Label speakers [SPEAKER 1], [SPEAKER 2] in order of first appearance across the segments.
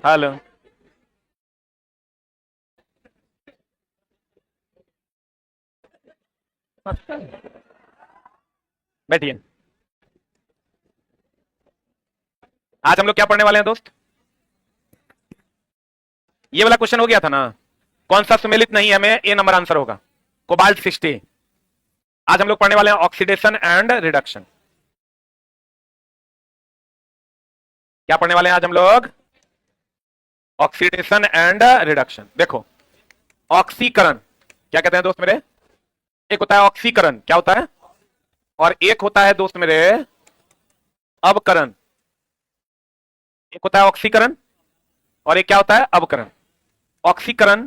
[SPEAKER 1] Hello. बैठिए। आज हम लोग क्या पढ़ने वाले हैं दोस्त? ये वाला क्वेश्चन हो गया था ना, कौन सा सुमेलित नहीं है में ए नंबर आंसर होगा। कोबाल्ट 60। आज हम लोग पढ़ने वाले हैं ऑक्सीडेशन एंड रिडक्शन। क्या पढ़ने वाले हैं आज हम लोग? Oxidation and reduction. देखो, ऑक्सीकरण क्या कहते हैं दोस्त मेरे? एक होता है ऑक्सीकरण, क्या होता है? और एक होता है दोस्त मेरे अवकरण। एक होता है ऑक्सीकरण और एक क्या होता है? अवकरण। ऑक्सीकरण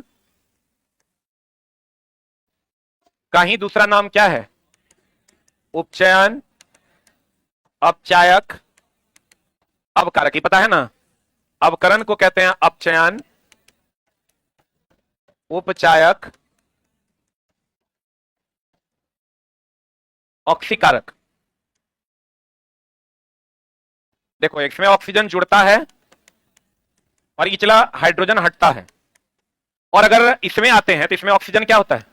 [SPEAKER 1] का ही दूसरा नाम क्या है? उपचयन, अपचायक, अवकारक। ही पता है ना? अवकरण को कहते हैं अपचयन, उपचायक, ऑक्सीकारक। देखो, इसमें ऑक्सीजन जुड़ता है और इचला हाइड्रोजन हटता है। और अगर इसमें आते हैं तो इसमें ऑक्सीजन क्या होता है?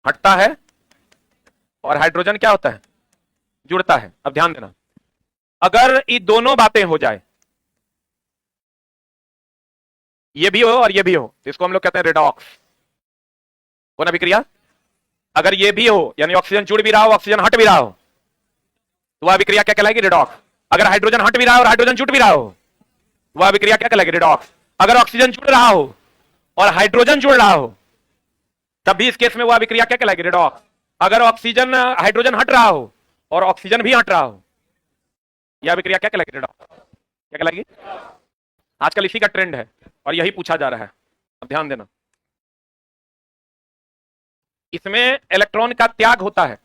[SPEAKER 1] हटता है और हाइड्रोजन क्या होता है? जुड़ता है। अब ध्यान देना, अगर ये दोनों बातें हो जाए, ये भी हो और ये भी हो, तो इसको हम लोग कहते हैं रेडॉक्स। कौन अभिक्रिया? अगर ये भी हो यानी ऑक्सीजन जुड़ भी रहा हो, ऑक्सीजन हट भी रहा हो, तो वह अभिक्रिया क्या कहलाएगी? रेडॉक्स। अगर हाइड्रोजन हट भी रहा हो और हाइड्रोजन जुड़ भी रहा हो, वह अभिक्रिया क्या कहलाएगी? रेडॉक्स। अगर ऑक्सीजन जुड़ रहा हो और हाइड्रोजन जुड़ रहा हो, तब भी इस केस में वह अभिक्रिया क्या कहलाएगी? रेडॉक्स। अगर ऑक्सीजन हाइड्रोजन हट रहा हो और ऑक्सीजन भी हट रहा हो, यह अभिक्रिया क्या कहलाएगी? रेडॉक्स। क्या कहलाएगी? आजकल इसी का ट्रेंड है और यही पूछा जा रहा है। अब ध्यान देना, इसमें इलेक्ट्रॉन का त्याग होता है।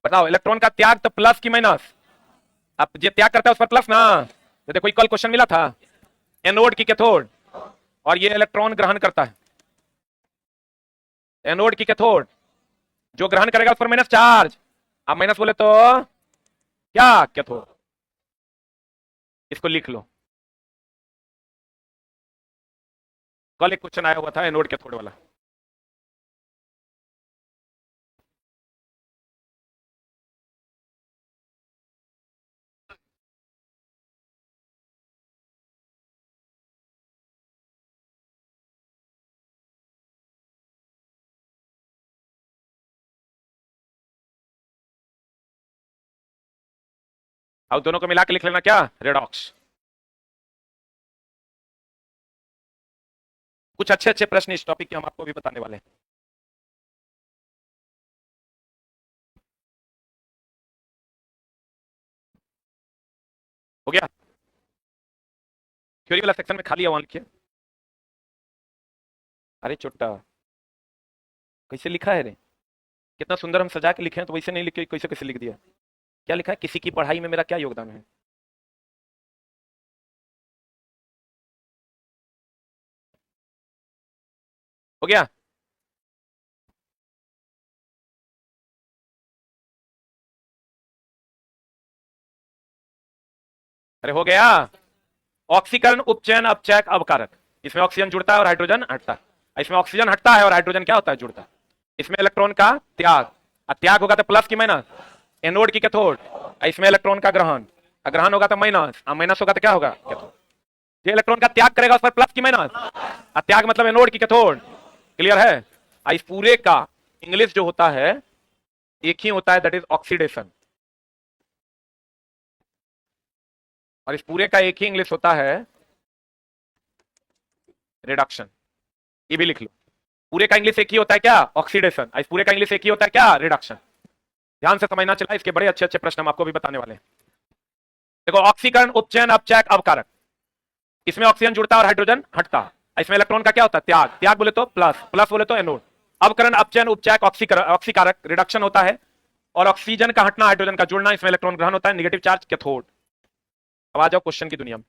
[SPEAKER 1] बताओ, इलेक्ट्रॉन का त्याग तो प्लस की माइनस? अब जो त्याग करता है उस पर प्लस ना। तो देखो, कल क्वेश्चन मिला था एनोड की कैथोड, और ये इलेक्ट्रॉन ग्रहण करता है। एनोड की कैथोड जो ग्रहण करेगा उस पर माइनस चार्ज। आप माइनस बोले तो क्या? कैथोड। इसको लिख लो, कल एक क्वेश्चन आया हुआ था एनोड कैथोड वाला। अब दोनों को मिला के लिख लेना, क्या? रेडॉक्स। कुछ अच्छे अच्छे प्रश्न इस टॉपिक के हम आपको भी बताने वाले हैं। हो गया? थ्योरी वाला सेक्शन में खाली है, वहां लिखिए। अरे चुट्टा, कैसे लिखा है रे? कितना सुंदर हम सजा के लिखे हैं, तो वैसे नहीं लिखे, कैसे कैसे लिख दिया? क्या लिखा है? किसी की पढ़ाई में मेरा क्या योगदान है? हो गया? अरे हो गया। ऑक्सीकरण, उपचयन, अपचयक, अवकारक। इसमें ऑक्सीजन जुड़ता है और हाइड्रोजन हटता है। इसमें ऑक्सीजन हटता है और हाइड्रोजन क्या होता है? जुड़ता है। इसमें इलेक्ट्रॉन का त्याग, त्याग होगा तो प्लस की माइनस, एनोड की कैथोड। इसमें इलेक्ट्रॉन का ग्रहण, ग्रहण होगा तो माइनस, माइनस होगा तो क्या होगा? कैथोड। जो इलेक्ट्रॉन का त्याग करेगा उस पर प्लस की माइनस, त्याग मतलब एनोड की कैथोड। क्लियर है? इस पूरे का इंग्लिश जो होता है एक ही होता है, दैट इज ऑक्सीडेशन। और इस पूरे का एक ही इंग्लिश होता है, रिडक्शन। ये भी लिख लो, पूरे का इंग्लिश एक ही होता है, क्या? ऑक्सीडेशन। इस पूरे का इंग्लिश एक ही होता है, क्या? रिडक्शन। ध्यान से समझना, चला इसके बड़े अच्छे अच्छे प्रश्न हम आपको भी बताने वाले हैं। देखो, ऑक्सीकरण, उपचयन, अपचयक, अवकारक। इसमें ऑक्सीजन जुड़ता है और हाइड्रोजन हटता है। इसमें इलेक्ट्रॉन का क्या होता है? त्याग। त्याग बोले तो प्लस, प्लस बोले तो एनोड। अवकरण, अपचयन, उपचयक, ऑक्सीकारक, रिडक्शन होता है। और ऑक्सीजन का हटना, हाइड्रोजन का जुड़ना, इसमें इलेक्ट्रॉन ग्रहण होता है, नेगेटिव चार्ज, कैथोड। अब आ जाओ क्वेश्चन की दुनिया में।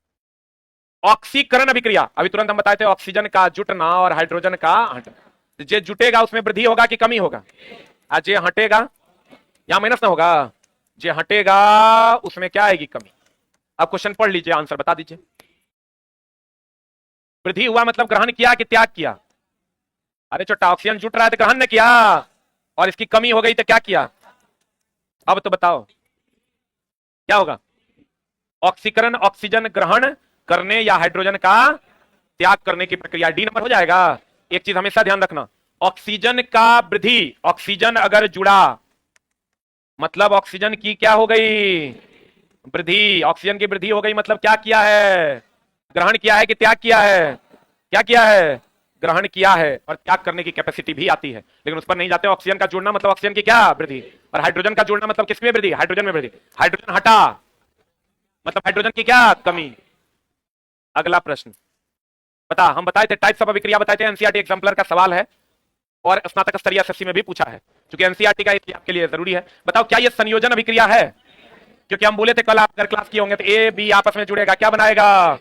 [SPEAKER 1] ऑक्सीकरण अभिक्रिया, अभी तुरंत हम बताए थे, ऑक्सीजन का जुटना और हाइड्रोजन का हटना। जो जुटेगा उसमें वृद्धि होगा कि कमी होगा? आज ये हटेगा, यहां माइनस ना होगा, जो हटेगा उसमें क्या आएगी? कमी। अब क्वेश्चन पढ़ लीजिए, आंसर बता दीजिए। वृद्धि हुआ मतलब ग्रहण किया कि त्याग किया? अरे छोटा, ऑक्सीजन जुट रहा है तो ग्रहण ने किया, और इसकी कमी हो गई तो क्या किया? अब तो बताओ क्या होगा? ऑक्सीकरण ऑक्सीजन ग्रहण करने या हाइड्रोजन का त्याग करने की प्रक्रिया, डी नंबर हो जाएगा। एक चीज हमेशा ध्यान रखना, ऑक्सीजन का वृद्धि, ऑक्सीजन अगर जुड़ा मतलब ऑक्सीजन की क्या हो गई? वृद्धि। ऑक्सीजन की वृद्धि हो गई मतलब क्या किया है? ग्रहण किया है कि त्याग किया है? क्या किया है? ग्रहण किया है, और त्याग करने की कैपेसिटी भी आती है, लेकिन उस पर नहीं जाते। ऑक्सीजन का जुड़ना मतलब ऑक्सीजन की क्या वृद्धि, और हाइड्रोजन का जुड़ना मतलब किसमें वृद्धि? हाइड्रोजन में वृद्धि। हाइड्रोजन हटा मतलब हाइड्रोजन की क्या कमी? अगला प्रश्न बता, हम बताए थे टाइप्स ऑफ अभिक्रिया, बताए थे, एनसीईआरटी एग्जाम्पलर का सवाल है और स्नातक स्तरीय एसएससी में भी पूछा है, क्योंकि एनसीईआरटी का आपके लिए जरूरी है। बताओ क्या ये संयोजन अभिक्रिया है? क्योंकि हम बोले थे कल आप अगर क्लास किए होंगे तो ए बी आपस में जुड़ेगा, क्या बनाएगा?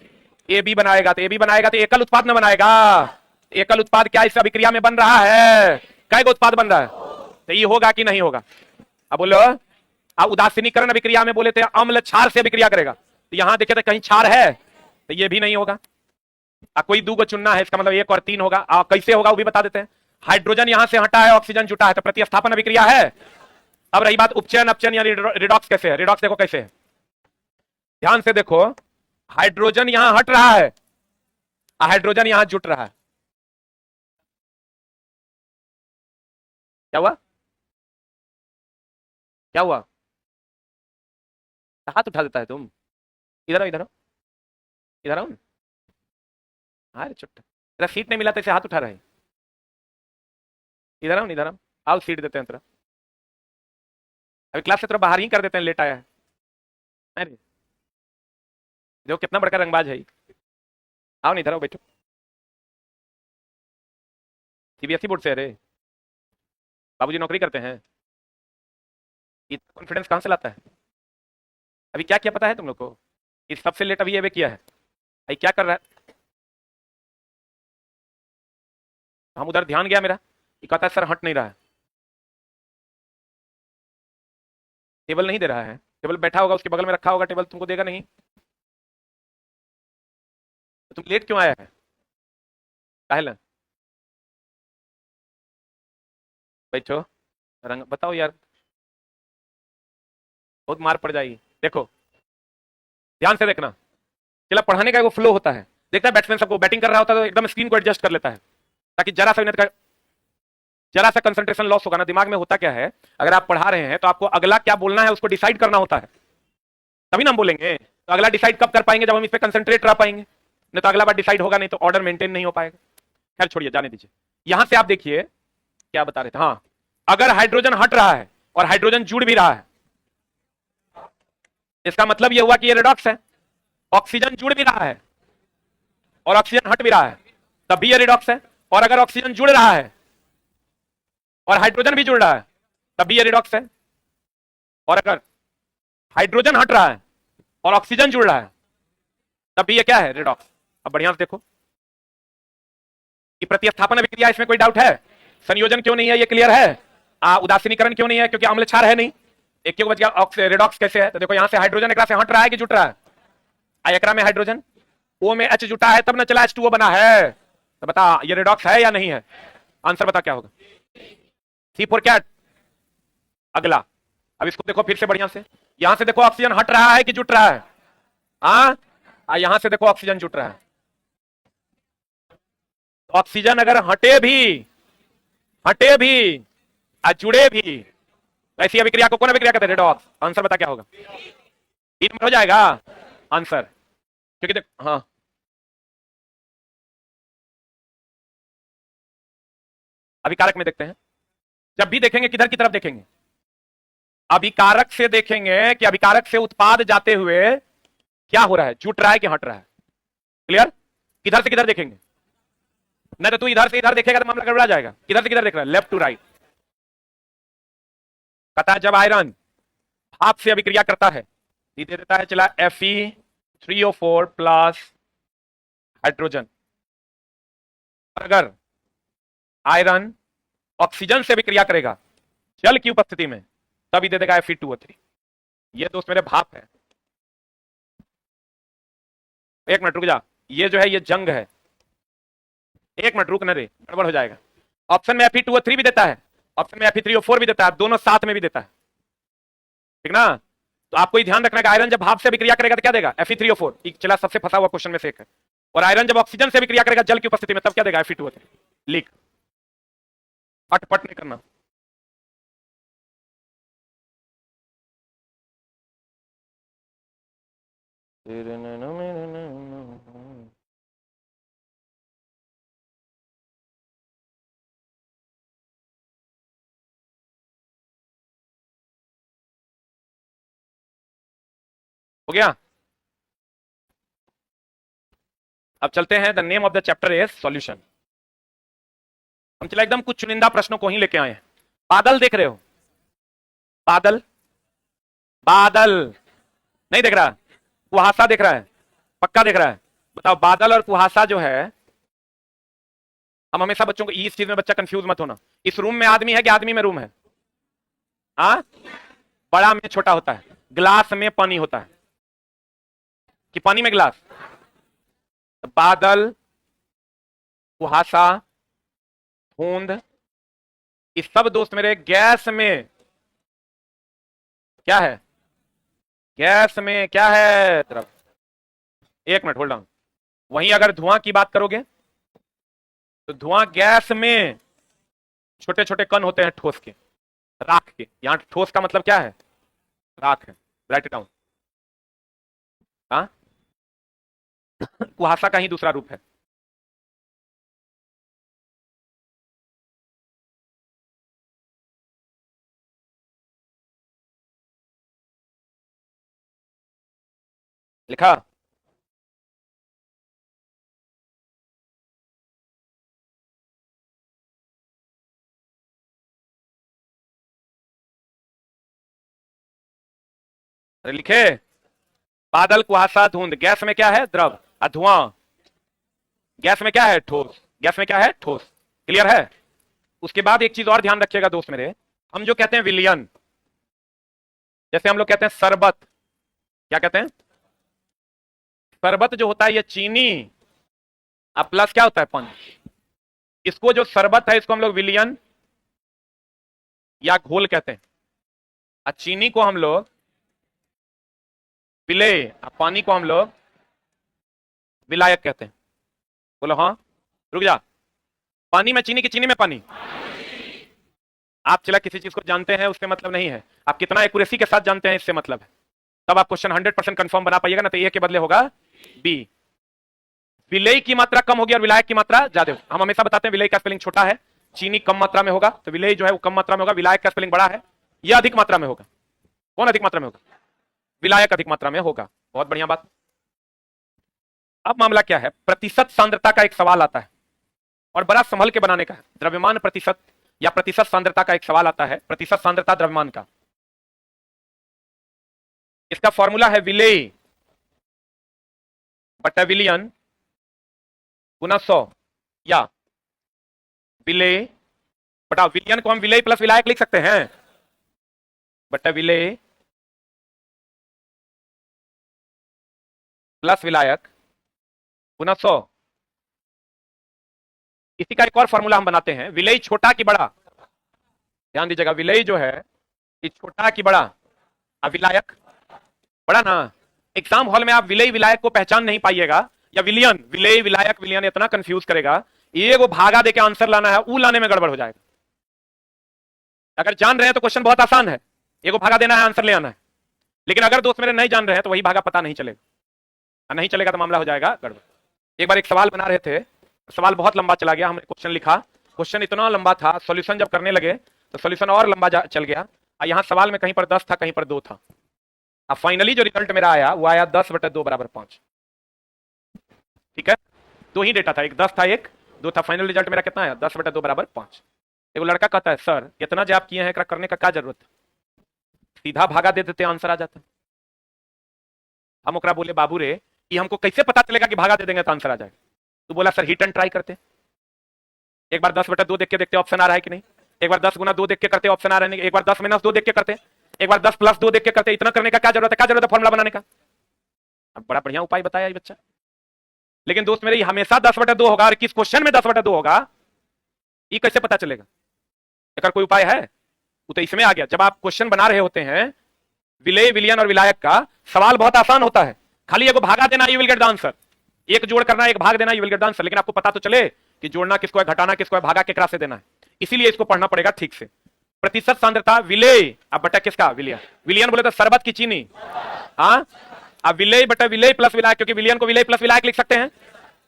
[SPEAKER 1] ए बी बनाएगा, तो ए बी बनाएगा तो एकल उत्पाद में बनाएगा। एकल उत्पाद क्या इस अभिक्रिया में बन रहा है? कई गो उत्पाद बन रहा है? तो ये होगा कि नहीं होगा? अब बोलो। अब उदासीनीकरण अभिक्रिया में बोले थे अम्ल क्षार से अभिक्रिया करेगा, तो यहां देखे तो कहीं क्षार है, तो ये भी नहीं होगा। कोई दो को चुनना है, इसका मतलब 1 और 3 होगा। कैसे होगा वो भी बता देते हैं। हाइड्रोजन यहां से हटा है, ऑक्सीजन जुटा है, तो प्रतिस्थापन अभिक्रिया है। अब रही बात उपचयन अपचयन या रिडॉक्स कैसे है? रिडॉक्स देखो कैसे है, ध्यान से देखो। हाइड्रोजन यहां हट रहा है, हाइड्रोजन यहां जुट रहा है, क्या हुआ? क्या हुआ? हाथ उठा देता है तुम। इधर आओ, इधर आओ, इधर आओ। अरे चुट्टा, तेरा सीट नहीं मिला तो इसे हाथ उठा रहे। इधर आओ, इधर आओ, आओ सीट देते हैं तेरा। अभी क्लास से तेरा बाहर ही कर देते हैं, लेट आया है। अरे देखो कितना बड़का रंगबाज है। आओ नहीं, इधर आओ, बैठो। सीबीएसई बोर्ड से? अरे बाबूजी नौकरी करते हैं, इतना कॉन्फिडेंस कहां से लाता है? अभी क्या क्या पता है तुम लोग को? इस सबसे लेट अभी ये किया है, अभी क्या कर रहा है? हम उधर ध्यान गया मेरा, ये कहता है सर हट नहीं रहा है, टेबल नहीं दे रहा है। टेबल बैठा होगा उसके बगल में रखा होगा, टेबल तुमको देगा नहीं। तो तुम लेट क्यों आया है? काहे? बैठो, रंग बताओ यार, बहुत मार पड़ जाएगी। देखो ध्यान से देखना, चला पढ़ाने का वो फ्लो होता है। देखता है बैट्समैन सबको बैटिंग कर रहा होता है तो एकदम स्क्रीन को एडजस्ट कर लेता है, ताकि जरा सा कंसंट्रेशन लॉस होगा ना। दिमाग में होता क्या है, अगर आप पढ़ा रहे हैं तो आपको अगला क्या बोलना है उसको डिसाइड करना होता है, तभी ना हम बोलेंगे। तो अगला डिसाइड कब कर पाएंगे? जब हम इस पर कंसंट्रेट रह पाएंगे, नहीं तो अगला बार डिसाइड होगा नहीं तो ऑर्डर मेंटेन नहीं हो पाएगा। खैर छोड़िए, जाने दीजिए। यहां से आप देखिए क्या बता रहे थे। हाँ, अगर हाइड्रोजन हट रहा है और हाइड्रोजन जुड़ भी रहा है, इसका मतलब यह हुआ कि ये रिडॉक्स है। ऑक्सीजन जुड़ भी रहा है और ऑक्सीजन हट भी रहा है, तब भी ये रिडॉक्स है। और अगर ऑक्सीजन जुड़ रहा है और हाइड्रोजन भी जुड़ रहा है, तब भी ये रिडॉक्स है। और अगर हाइड्रोजन हट रहा है और ऑक्सीजन जुड़ रहा है, तब भी ये क्या है? रिडॉक्स। अब बढ़िया से देखो कि प्रतिस्थापन अभिक्रिया, इसमें कोई डाउट है? संयोजन क्यों नहीं है, ये क्लियर है। उदासीनीकरण क्यों नहीं है? क्योंकि अम्ल क्षार है नहीं। एक क्यों बच गया? रिडॉक्स कैसे है? तो देखो यहां से हाइड्रोजन एकरा से हट रहा है कि जुट रहा है? एकरा में हाइड्रोजन ओ में एच जुटा है, तब ना चला H2O बना है। तो बता ये रिडॉक्स है या नहीं है? आंसर बता क्या होगा? C4 क्या? अगला। अब इसको देखो फिर से बढ़िया से, यहां से देखो ऑक्सीजन हट रहा है कि जुट रहा है? यहां से देखो ऑक्सीजन जुट रहा है। ऑक्सीजन अगर हटे भी जुड़े भी, ऐसी अभिक्रिया को कौन अभिक्रिया कहते हैं? रिडॉक्स। आंसर बता क्या होगा? तीन नंबर हो जाएगा आंसर, क्योंकि देख हाँ अभिकारक में देखते हैं। जब भी देखेंगे किधर की तरफ देखेंगे? अभिकारक से देखेंगे कि अभिकारक से उत्पाद जाते हुए क्या हो रहा है, जुट रहा है कि हट रहा है। क्लियर? किधर से किधर देखेंगे? नहीं तो तू इधर से इधर देखेगा तो मामला गड़बड़ा जाएगा। किधर से किधर देख रहा है? Left to right. कहता है जब आयरन भाप से अभिक्रिया करता है, दे देता है चला Fe3O4 प्लस हाइड्रोजन। अगर आयरन ऑक्सीजन से अभिक्रिया करेगा जल की उपस्थिति में, तभी दे देगा Fe2O3। ये दोस्त मेरे भाप है। एक मिनट रुक जा, ये जो है ये जंग है, एक मिनट रुक न रे, गड़बड़ हो जाएगा। ऑप्शन में Fe2O3 भी देता है, ऑप्शन में Fe3O4 भी देता है, दोनों साथ में भी देता है, ठीक ना। तो आपको ही ध्यान रखना है आयरन जब भाप से विक्रिया करेगा तो क्या देगा, Fe3O4। चला सबसे फंसा हुआ क्वेश्चन में से एक है। और आयरन जब ऑक्सीजन से विक्रिया करेगा जल की उपस्थिति में तब क्या देगा, Fe2O3। लीक, अटपट नहीं करना। हो गया। अब चलते हैं, the name of the chapter is solution. हम चला एकदम कुछ चुनिंदा प्रश्नों को ही लेके आए हैं। बादल देख रहे हो, बादल, बादल नहीं देख रहा, कुहासा देख रहा है, पक्का देख रहा है। बताओ बादल और कुहासा जो है, हम हमेशा बच्चों को इस चीज में बच्चा कंफ्यूज मत होना, इस रूम में आदमी है कि आदमी में रूम है। हाँ, बड़ा में छोटा होता है, ग्लास में पानी होता है कि पानी में ग्लास। बादल, कुहासा, धुंध, ये सब दोस्त मेरे गैस में क्या है, गैस में क्या है तरफ। एक मिनट होल्ड ऑन। वहीं अगर धुआं की बात करोगे तो धुआं गैस में छोटे छोटे कण होते हैं ठोस के, राख के। यहां ठोस का मतलब क्या है, राख है। Right it down. हाँ, कुहासा का ही दूसरा रूप है। लिखा, अरे लिखे, बादल, कुहासा, धुंध, गैस में क्या है, द्रव, और धुआं गैस में क्या है, ठोस। गैस में क्या है, ठोस। क्लियर है। उसके बाद एक चीज और ध्यान रखिएगा दोस्त मेरे, हम जो कहते हैं विलियन, जैसे हम लोग कहते हैं शरबत, क्या कहते हैं, शरबत जो होता है ये चीनी अब प्लस क्या होता है, पानी। इसको जो शरबत है इसको हम लोग विलियन या घोल कहते हैं, और चीनी को हम लोग विलेय, पानी को हम लोग विलायक कहते हैं। बोलो हाँ, रुक जा। पानी में चीनी की चीनी में पानी। आप चला किसी चीज को जानते हैं उससे मतलब नहीं है, आप कितना एक्यूरेसी के साथ जानते हैं इससे मतलब है। तब आप क्वेश्चन 100% कंफर्म बना पाइएगा ना, तो ए के बदले होगा बी। विलेय की मात्रा कम होगी और विलायक की मात्रा ज्यादा होगी। हम हमेशा बताते हैं विलेय का स्पेलिंग छोटा है, चीनी कम मात्रा में होगा, तो विलेय जो है वो कम मात्रा में होगा। विलायक का स्पेलिंग बड़ा है, यह अधिक मात्रा में होगा। कौन अधिक मात्रा में होगा, विलायक अधिक मात्रा में होगा। बहुत बढ़िया बात। अब मामला क्या है, प्रतिशत सांद्रता का एक सवाल आता है और बड़ा संभल के बनाने का है। द्रव्यमान प्रतिशत या प्रतिशत सांद्रता का एक सवाल आता है, प्रतिशत सांद्रता द्रव्यमान का। इसका फॉर्मूला है विलेय बटा विलियन गुना 100, या विलेय बटा विलियन को हम विलेय प्लस विलायक लिख सकते हैं, बटा विलेय प्लस विलायक गुना 100। इसी का एक और फॉर्मूला हम बनाते हैं, विलेय छोटा कि बड़ा। ध्यान दीजिएगा, विलेय जो है ये छोटा कि बड़ा, अब विलायक बड़ा ना। एग्जाम हॉल में आप विलेय विलायक को पहचान नहीं पाइएगा, या विलियन, विलेय विलायक विलियन इतना कंफ्यूज करेगा। ये वो भागा देके आंसर लाना है, ऊ लाने में गड़बड़ हो जाएगा। अगर जान रहे हैं तो क्वेश्चन बहुत आसान है, एगो भागा देना है, आंसर ले आना है। लेकिन अगर दोस्त मेरे नहीं जान रहे हैं तो वही भागा पता नहीं चलेगा, नहीं चलेगा तो मामला हो जाएगा गड़बड़। एक बार एक सवाल बना रहे थे, सवाल बहुत लंबा चला गया, हमने क्वेश्चन लिखा, क्वेश्चन इतना लंबा था, सॉल्यूशन जब करने लगे तो सॉल्यूशन और लंबा चल गया। यहाँ सवाल में कहीं पर 10 था, कहीं पर 2 था। अब फाइनली जो रिजल्ट मेरा आया वो आया 10/2 बराबर 5। ठीक है, 2 ही डेटा था, एक 10 था, एक 2 था। फाइनल रिजल्ट मेरा कितना आया, 10/2 बराबर 5। एक लड़का कहता है सर इतना जो आप किए हैं करने का क्या जरूरत, सीधा भागा दे देते आंसर आ जाता। हम ओकरा बोले बाबू रे ये हमको कैसे पता चलेगा कि भागा दे देंगे तो आंसर आ जाएगा। तो बोला सर हिट एंड ट्राई करते, एक बार 10/2 देख के देखते ऑप्शन आ रहा है कि नहीं, एक बार 10 गुना 2 देख के करते ऑप्शन आ रहा है, एक बार 10 - 2 देख के करते, एक बार 10 + 2 देख के करते। इतना करने का क्या जरूरत है, क्या जरूरत है फॉर्मूला बनाने का। अब बड़ा बढ़िया उपाय बताया ये बच्चा। लेकिन दोस्त मेरे, ये हमेशा 10/2 होगा, और किस क्वेश्चन में 10/2 होगा ये कैसे पता चलेगा? अगर कोई उपाय है? वो तो इसमें आ गया, जब आप क्वेश्चन बना रहे होते हैं विलेय, विलियन और विलायक का, सवाल बहुत आसान होता है, खाली एक भागा देना, you will get the answer. एक जोड़ करना, एक भाग देना, you will get the answer. लेकिन आपको पता तो चले कि जोड़ना किसको है, घटाना किसको है, भागा केकरा से देना है। इसीलिए इसको पढ़ना पड़ेगा ठीक से। प्रतिशत सांद्रता विलेय, अब बटा किसका, विलियन। विलियन बोले तो शरबत की चीनी, हाँ। अब विलेय बटा विलेय प्लस विलायक, क्योंकि विलियन को विलेय प्लस विलायक लिख सकते हैं।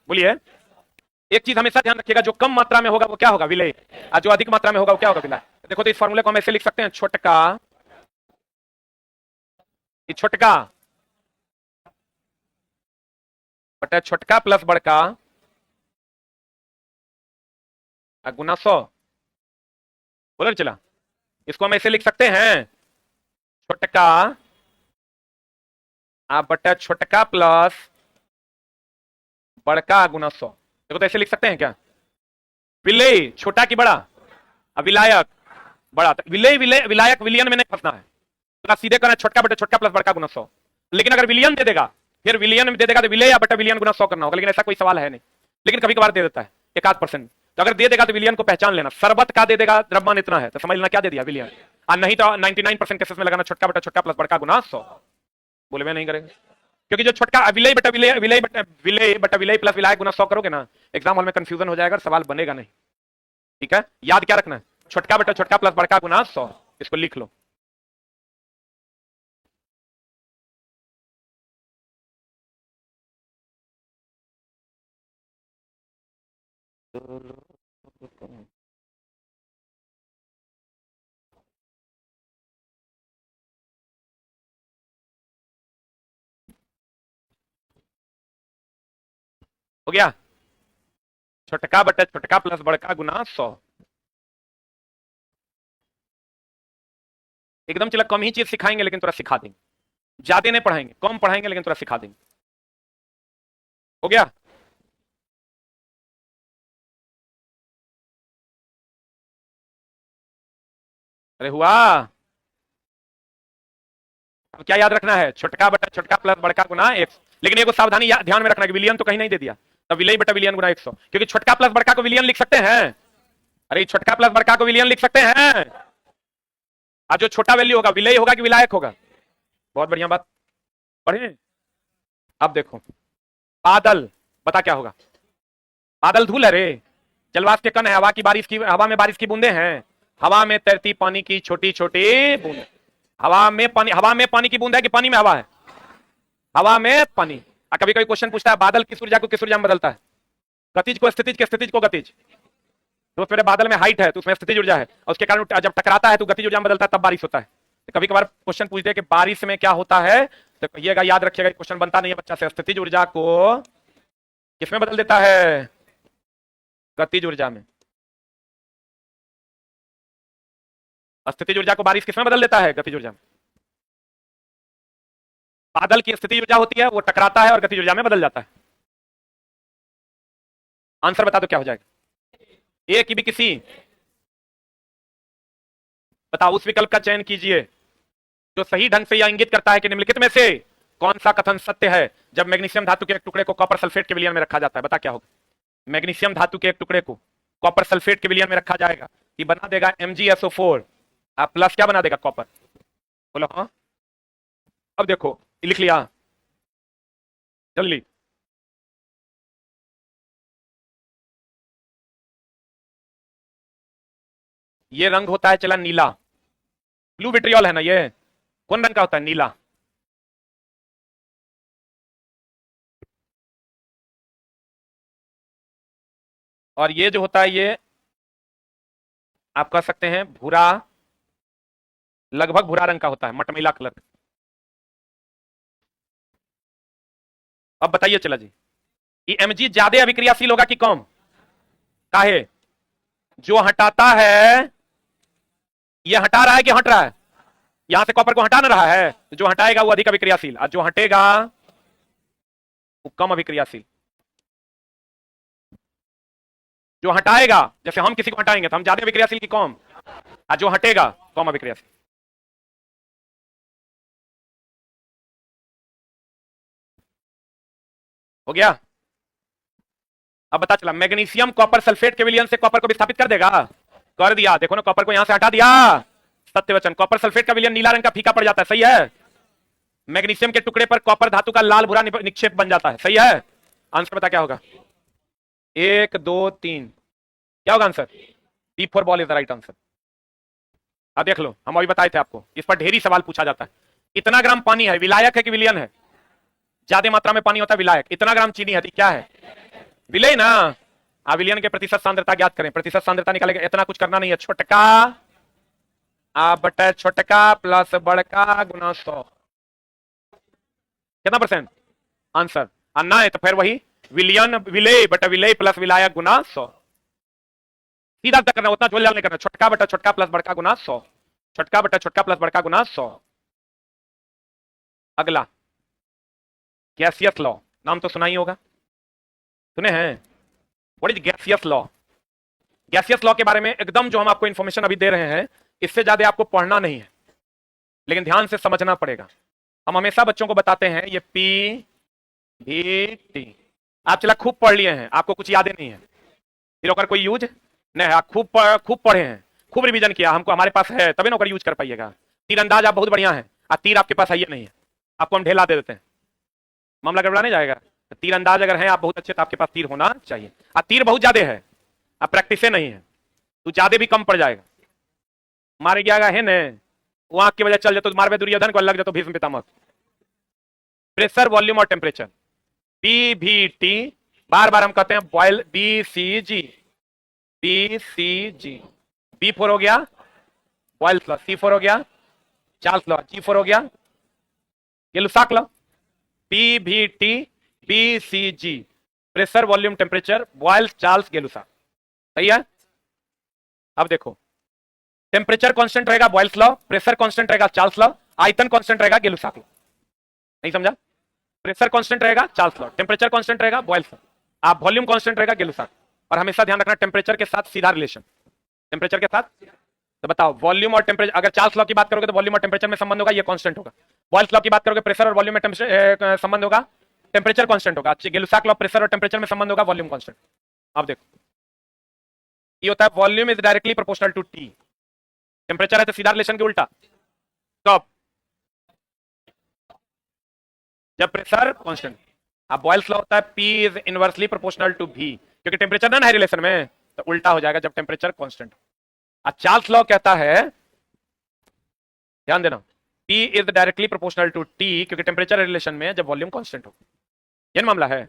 [SPEAKER 1] बोलिए, एक चीज हमेशा ध्यान रखिएगा, जो कम मात्रा में होगा वो क्या होगा, विलेय, और जो अधिक मात्रा में होगा वो क्या होगा, विलायक। देखो तो इस फॉर्मूले को हम ऐसे लिख सकते हैं, छोटका, छोटका बटा छोटका प्लस बड़का गुना 100। बोलो चला, इसको हम ऐसे लिख सकते हैं, छोटका बटा छोटका प्लस बड़का गुना 100। देखो तो ऐसे लिख सकते हैं क्या, विलेय छोटा की बड़ा, विलायक बड़ा। विलेय विलेय विलायक विलियन में नहीं फंसना है, तो सीधे करना छोटका बटा छोटका प्लस बड़का गुना 100। लेकिन अगर विलियन दे देगा, फिर विलियन में दे देगा तो विलेय बटा विलियन गुना 100 करना होगा। लेकिन ऐसा कोई सवाल है नहीं, लेकिन कभी कभार दे देता है 1-8%। तो अगर दे देगा तो विलियन को पहचान लेना, शरबत का दे देगा द्रव्यमान इतना है तो समझ लेना क्या दे दिया, विलियन। और नहीं तो 99% केसेस में लगाना छोटका बटा छोटका प्लस बड़का गुना 100। बोले मैं नहीं करेंगे, क्योंकि जो छोटका विलेय बटा विलेय, विलेय बटा विलेय प्लस विलायक गुना 100 करोगे ना, एग्जाम हॉल में कंफ्यूजन हो जाएगा, सवाल बनेगा नहीं। ठीक है, याद क्या रखना है, छोटका बटा छोटका प्लस बड़का गुना 100, इसको लिख लो। हो गया, छोटका बटा छोटका प्लस बड़का गुना 100। एकदम चला कम ही चीज सिखाएंगे, लेकिन थोड़ा सिखा देंगे, ज्यादा नहीं पढ़ाएंगे, कम पढ़ाएंगे लेकिन थोड़ा सिखा देंगे। हो गया, अरे हुआ। अब क्या याद रखना है, छोटका बटा छोटका प्लस बड़का गुना 100। लेकिन एगो सावधानी ध्यान में रखना कि विलियन तो कहीं नहीं दे दिया, तब विलेय बटा विलियन गुना 100, क्योंकि छोटका प्लस बड़का को विलियन लिख सकते हैं। अरे छोटका प्लस बड़का को विलियन लिख सकते हैं, और जो छोटा वैल्यू होगा विलेय होगा कि विलायक होगा। बहुत बढ़िया बात, पढ़े। अब देखो, बादल, बता क्या होगा, बादल धूल है रे, जलवाष्प के कण है, हवा की बारिश की, हवा में बारिश की बूंदे हैं, हवा में तैरती पानी की छोटी छोटी बूंदे। हवा में पानी की बूंद है कि पानी में हवा है, हवा में पानी। कभी कभी क्वेश्चन पूछता है बादल किस ऊर्जा को किस ऊर्जा में बदलता है, गतिज को स्थितिज के स्थितिज को गतिज। तो मेरे बादल में हाइट है तो उसमें स्थितिज ऊर्जा है, और उसके कारण जब टकराता है तो गतिज ऊर्जा में बदलता है, तब बारिश होता है। तो कभी कभार क्वेश्चन पूछते हैं कि बारिश में क्या होता है, तो कहिएगा, याद रखिएगा, क्वेश्चन बनता नहीं है बच्चा से, स्थितिज ऊर्जा को किसमें बदल देता है, गतिज ऊर्जा में। स्थितिज ऊर्जा को बारिश किसमें बदल देता है, गतिज ऊर्जा में। बादल की स्थितिज ऊर्जा होती है, वो टकराता है और गतिज ऊर्जा में बदल जाता है। आंसर बता दो क्या हो जाएगा, ए की भी किसी, बताओ उस विकल्प का चयन कीजिए जो सही ढंग से यह इंगित करता है कि निम्नलिखित में से कौन सा कथन सत्य है। जब मैग्नीशियम धातु के एक टुकड़े को कॉपर सल्फेट के विलयन में रखा जाता है, बता क्या होगा, मैग्नीशियम धातु के एक टुकड़े को कॉपर सल्फेट के विलयन में रखा जाएगा, ये बना देगा MgSO4 प्लस क्या बना देगा, कॉपर। बोलो हाँ। अब देखो, लिख लिया जल्दी, ये रंग होता है चला नीला, ब्लू विट्रियल है ना, ये कौन रंग का होता है, नीला। और ये जो होता है ये आप कह सकते हैं भूरा, लगभग भूरा रंग का होता है, मटमैला कलर। अब बताइए चला जी, ये Mg ज्यादा अभिक्रियाशील होगा कि कम, काहे, जो हटाता है, ये हटा रहा है कि हट रहा है, यहां से कॉपर को हटा ना रहा है, तो जो हटाएगा वो अधिक अभिक्रियाशील, और जो हटेगा वो कम अभिक्रियाशील। जो हटाएगा, जैसे हम किसी को हटाएंगे तो हम ज्यादा अभिक्रियाशील की कम, और जो हटेगा कम अभिक्रियाशील। हो गया, अब पता चला मैग्नीशियम कॉपर सल्फेट के विलयन से कॉपर को विस्थापित कर देगा, कर दिया। देखो ना कॉपर को यहां से हटा दिया, सत्य वचन। कॉपर सल्फेट का विलयन नीला रंग का फीका पड़ जाता है, सही है। मैग्नीशियम के टुकड़े पर कॉपर धातु का लाल भूरा निक्षेप बन जाता है, सही है। आंसर बता क्या होगा, 1 2 3 क्या होगा answer, B4 ball is the right answer. अब देख लो, हम अभी बताए थे आपको, इस पर ढेरी सवाल पूछा जाता है। इतना ग्राम पानी है, विलायक है कि विलयन है? ज्यादा मात्रा में पानी होता है विलायक। इतना ग्राम चीनी है, क्या है? विलय ना। विलयन के प्रतिशत सांद्रता ज्ञात करें, प्रतिशत सांद्रता निकालेंगे। इतना कुछ करना नहीं है, छोटका बटे छोटका प्लस बड़का गुना 100, कितना परसेंट आंसर? अन्ना है तो फिर वही विलयन, विलय बटा विलय प्लस विलायक गुना 100, सीधा तक करना, उतना जोल नहीं करना। छोटका बटा छोटका प्लस बड़का गुना 100, छोटका बटा छोटका प्लस बड़का गुना 100। अगला गैसियस लॉ, नाम तो सुना ही होगा, सुने हैं? What is gaseous law? Gaseous law के बारे में एकदम जो हम आपको इंफॉर्मेशन अभी दे रहे हैं, इससे ज्यादा आपको पढ़ना नहीं है, लेकिन ध्यान से समझना पड़ेगा। हम हमेशा बच्चों को बताते हैं ये पी भी टी, आप चला खूब पढ़ लिए हैं, आपको कुछ याद नहीं है, फिर अगर कोई यूज नहीं है। आप खूब पढ़े हैं, खूब रिवीजन किया, हमको हमारे पास है तभी ना अगर यूज कर पाइएगा। तीरंदाज आप बहुत बढ़िया है, तीर आपके पास है ये नहीं है, आपको हम ढेला दे देते हैं, मामला गड़बड़ा नहीं जाएगा। तीरंदाज अगर है आप बहुत अच्छे, तो आपके पास तीर होना चाहिए। तीर बहुत ज्यादा है, अब प्रैक्टिस नहीं है तो ज्यादा भी कम पड़ जाएगा। मारे गया है न वहां की वजह चल जाए तो मारवे दुर्योधन को लग जाए तो भीष्म पितामह। प्रेशर वॉल्यूम और टेम्परेचर, पी भी टी, बार बार हम कहते हैं बॉयल, BCG, BCG। B4 हो गया बॉयल लॉ, C4 हो गया चार्ल्स लॉ, G4 हो गया Gay Lussac law. PVT BCG, pressure volume temperature, Boyle Charles Gay Lussac, सही है। अब देखो टेम्परेचर कांस्टेंट रहेगा बॉयल्स लॉ, प्रेशर कांस्टेंट रहेगा चार्ल्स लॉ, आयतन कांस्टेंट रहेगा गेलुसाक लॉ। नहीं समझा? प्रेशर कांस्टेंट रहेगा चार्ल्स लॉ, टेम्परेचर कांस्टेंट रहेगा बॉयल्स लॉ, आप वॉल्यूम कांस्टेंट रहेगा गेलुसाक। और हमेशा ध्यान रखना टेम्परेचर के साथ सीधा रिलेशन, टेम्परेचर के साथ। तो बताओ वॉल्यूम और टेम्परेचर, अगर चार्ल्स लॉ की बात करोगे तो वॉल्यूम और टेम्परेचर में संबंध होगा, ये कांस्टेंट होगा। बॉयल्स लॉ की बात करोगे प्रेशर और वॉल्यूम में संबंध होगा, टेम्परेचर कांस्टेंट होगा। गेलुसाक लॉ प्रेशर और टेम्परेचर में संबंध होगा, वॉल्यूम कांस्टेंट। अब देखो ये होता है volume is directly proportional to T, temperature है तो सीधा रिलेशन के उल्टा। कब? जब प्रेशर कांस्टेंट। अब बॉयल्स लॉ होता है P is inversely proportional to V, क्योंकि टेम्परेचर ना है रिलेशन में, तो उल्टा हो जाएगा जब टेम्परेचर कांस्टेंट। अब चार्ल्स लॉ कहता है, ध्यान देना, P is directly proportional to T, क्योंकि टेम्परेचर रिलेशन में जब वॉल्यूम कांस्टेंट हो, ये मामला है।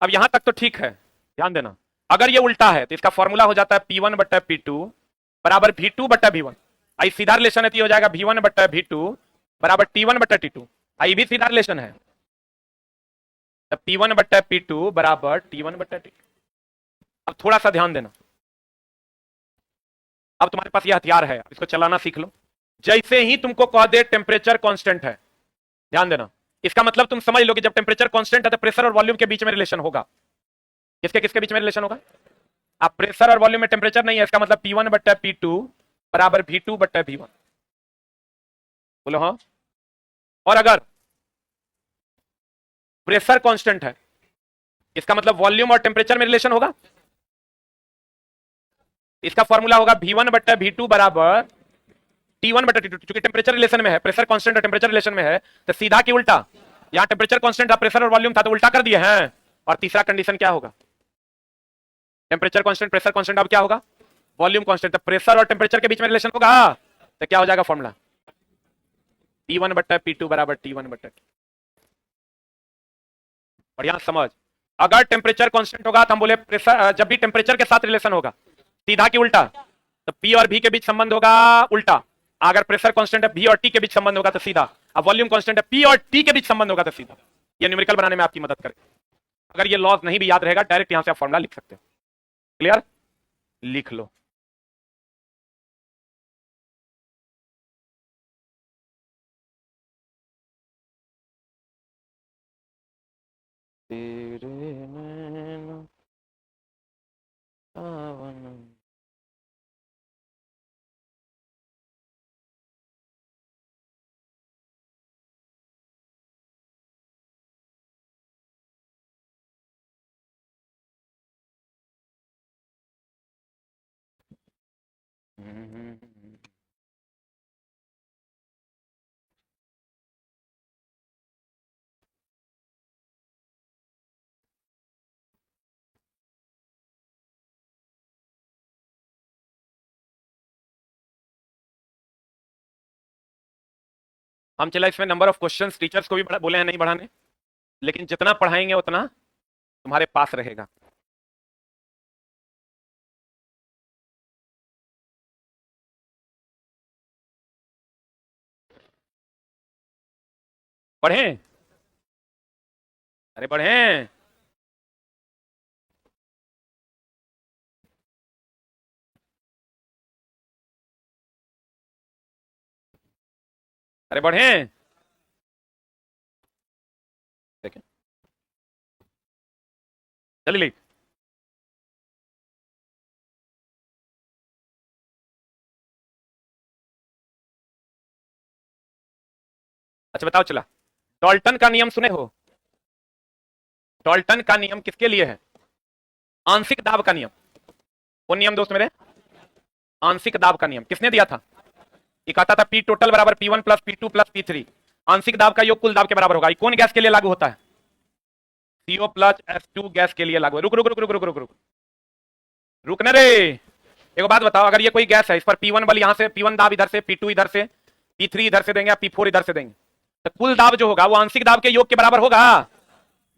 [SPEAKER 1] अब यहां तक तो ठीक है, ध्यान देना। अगर ये उल्टा है तो इसका फॉर्मूला हो जाता है P1 बटा P2 बराबर V2 बटा V1। आई सीधा रिलेशन है तो हो जाएगा V1 बटा V2 बराबर T1 बटा T2। आई भी सीधा रिलेशन है, P1 बटा P2 बराबर T1 बटा T2। अब थोड़ा सा ध्यान देना, अब तुम्हारे पास यह हथियार है, इसको चलाना सीख लो। जैसे ही तुमको कह दे टेम्परेचर कांस्टेंट है, ध्यान देना, इसका मतलब तुम समझ लो कि जब टेम्परेचर कांस्टेंट है तो प्रेशर और वॉल्यूम के बीच में रिलेशन होगा। किसके किसके बीच में रिलेशन होगा? अब प्रेशर और वॉल्यूम में टेम्परेचर नहीं है, इसका मतलब P1 बटा P2 बराबर V2 बटा V1। बोलो हाँ। और अगर प्रेशर कांस्टेंट है, इसका मतलब वॉल्यूम और टेम्परेचर में रिलेशन होगा, इसका फॉर्मूला होगा V1 बटा V2 बराबर T1 बटा T2। क्योंकि टेम्परेचर रिलेशन में है, प्रेशर कांस्टेंट और टेम्परेचर रिलेशन में है, तो सीधा की उल्टा। यहां टेम्परेचर कांस्टेंट था, प्रेशर और वॉल्यूम था, तो उल्टा कर दिए हैं। और तीसरा कंडीशन क्या होगा? टेम्परेचर कांस्टेंट प्रेशर कांस्टेंट, अब क्या होगा? Volume constant. तो प्रेशर और टेम्परेचर के बीच में रिलेशन होगा, तो क्या हो जाएगा फॉर्मूला? P1 बटा P2 बराबर T1 बटा T। बढ़िया समझ। अगर टेम्परेचर कांस्टेंट होगा तो हम बोले प्रेशर, जब भी टेम्परेचर के साथ रिलेशन होगा सीधा की उल्टा, तो P और V के बीच संबंध होगा उल्टा। अगर प्रेशर कांस्टेंट है V और T के बीच संबंध होगा तो सीधा। अब वॉल्यूम कांस्टेंट है P और T के बीच संबंध होगा तो सीधा। ये न्यूमेरिकल बनाने में आपकी मदद करे। अगर ये लॉज नहीं भी याद रहेगा, डायरेक्ट यहां से आप फॉर्मूला लिख सकते हो। क्लियर? लिख लो। तेरे नैनों पावन हम चला इसमें नंबर ऑफ क्वेश्चंस टीचर्स को भी बोले हैं नहीं बढ़ाने, लेकिन जितना पढ़ाएंगे उतना तुम्हारे पास रहेगा। पढ़ें, अरे पढ़ें। अरे बढ़ें, देखें चलिए। अच्छा बताओ चला, डॉल्टन का नियम सुने हो? डॉल्टन का नियम किसके लिए है? आंशिक दाब का नियम। वो नियम दोस्त मेरे, आंशिक दाब का नियम किसने दिया था? ये कहता था पी टोटल बराबर P1 plus P2 plus P3, आंशिक दाब का योग कुल दाब के बराबर होगा। ये कौन गैस के लिए लागू होता है? CO प्लस H2 गैस के लिए लागू है। रुक रुक रुक रुक रुक रुक रुक रुकने रे। एक बात बताओ, अगर ये कोई गैस है, इस पर P1 बल यहां से, P1 दाब इधर से, P2 इधर से, P3 इधर से देंगे या P4 इधर से देंगे, तो कुल दाब जो होगा वो आंशिक दाब के योग के बराबर होगा?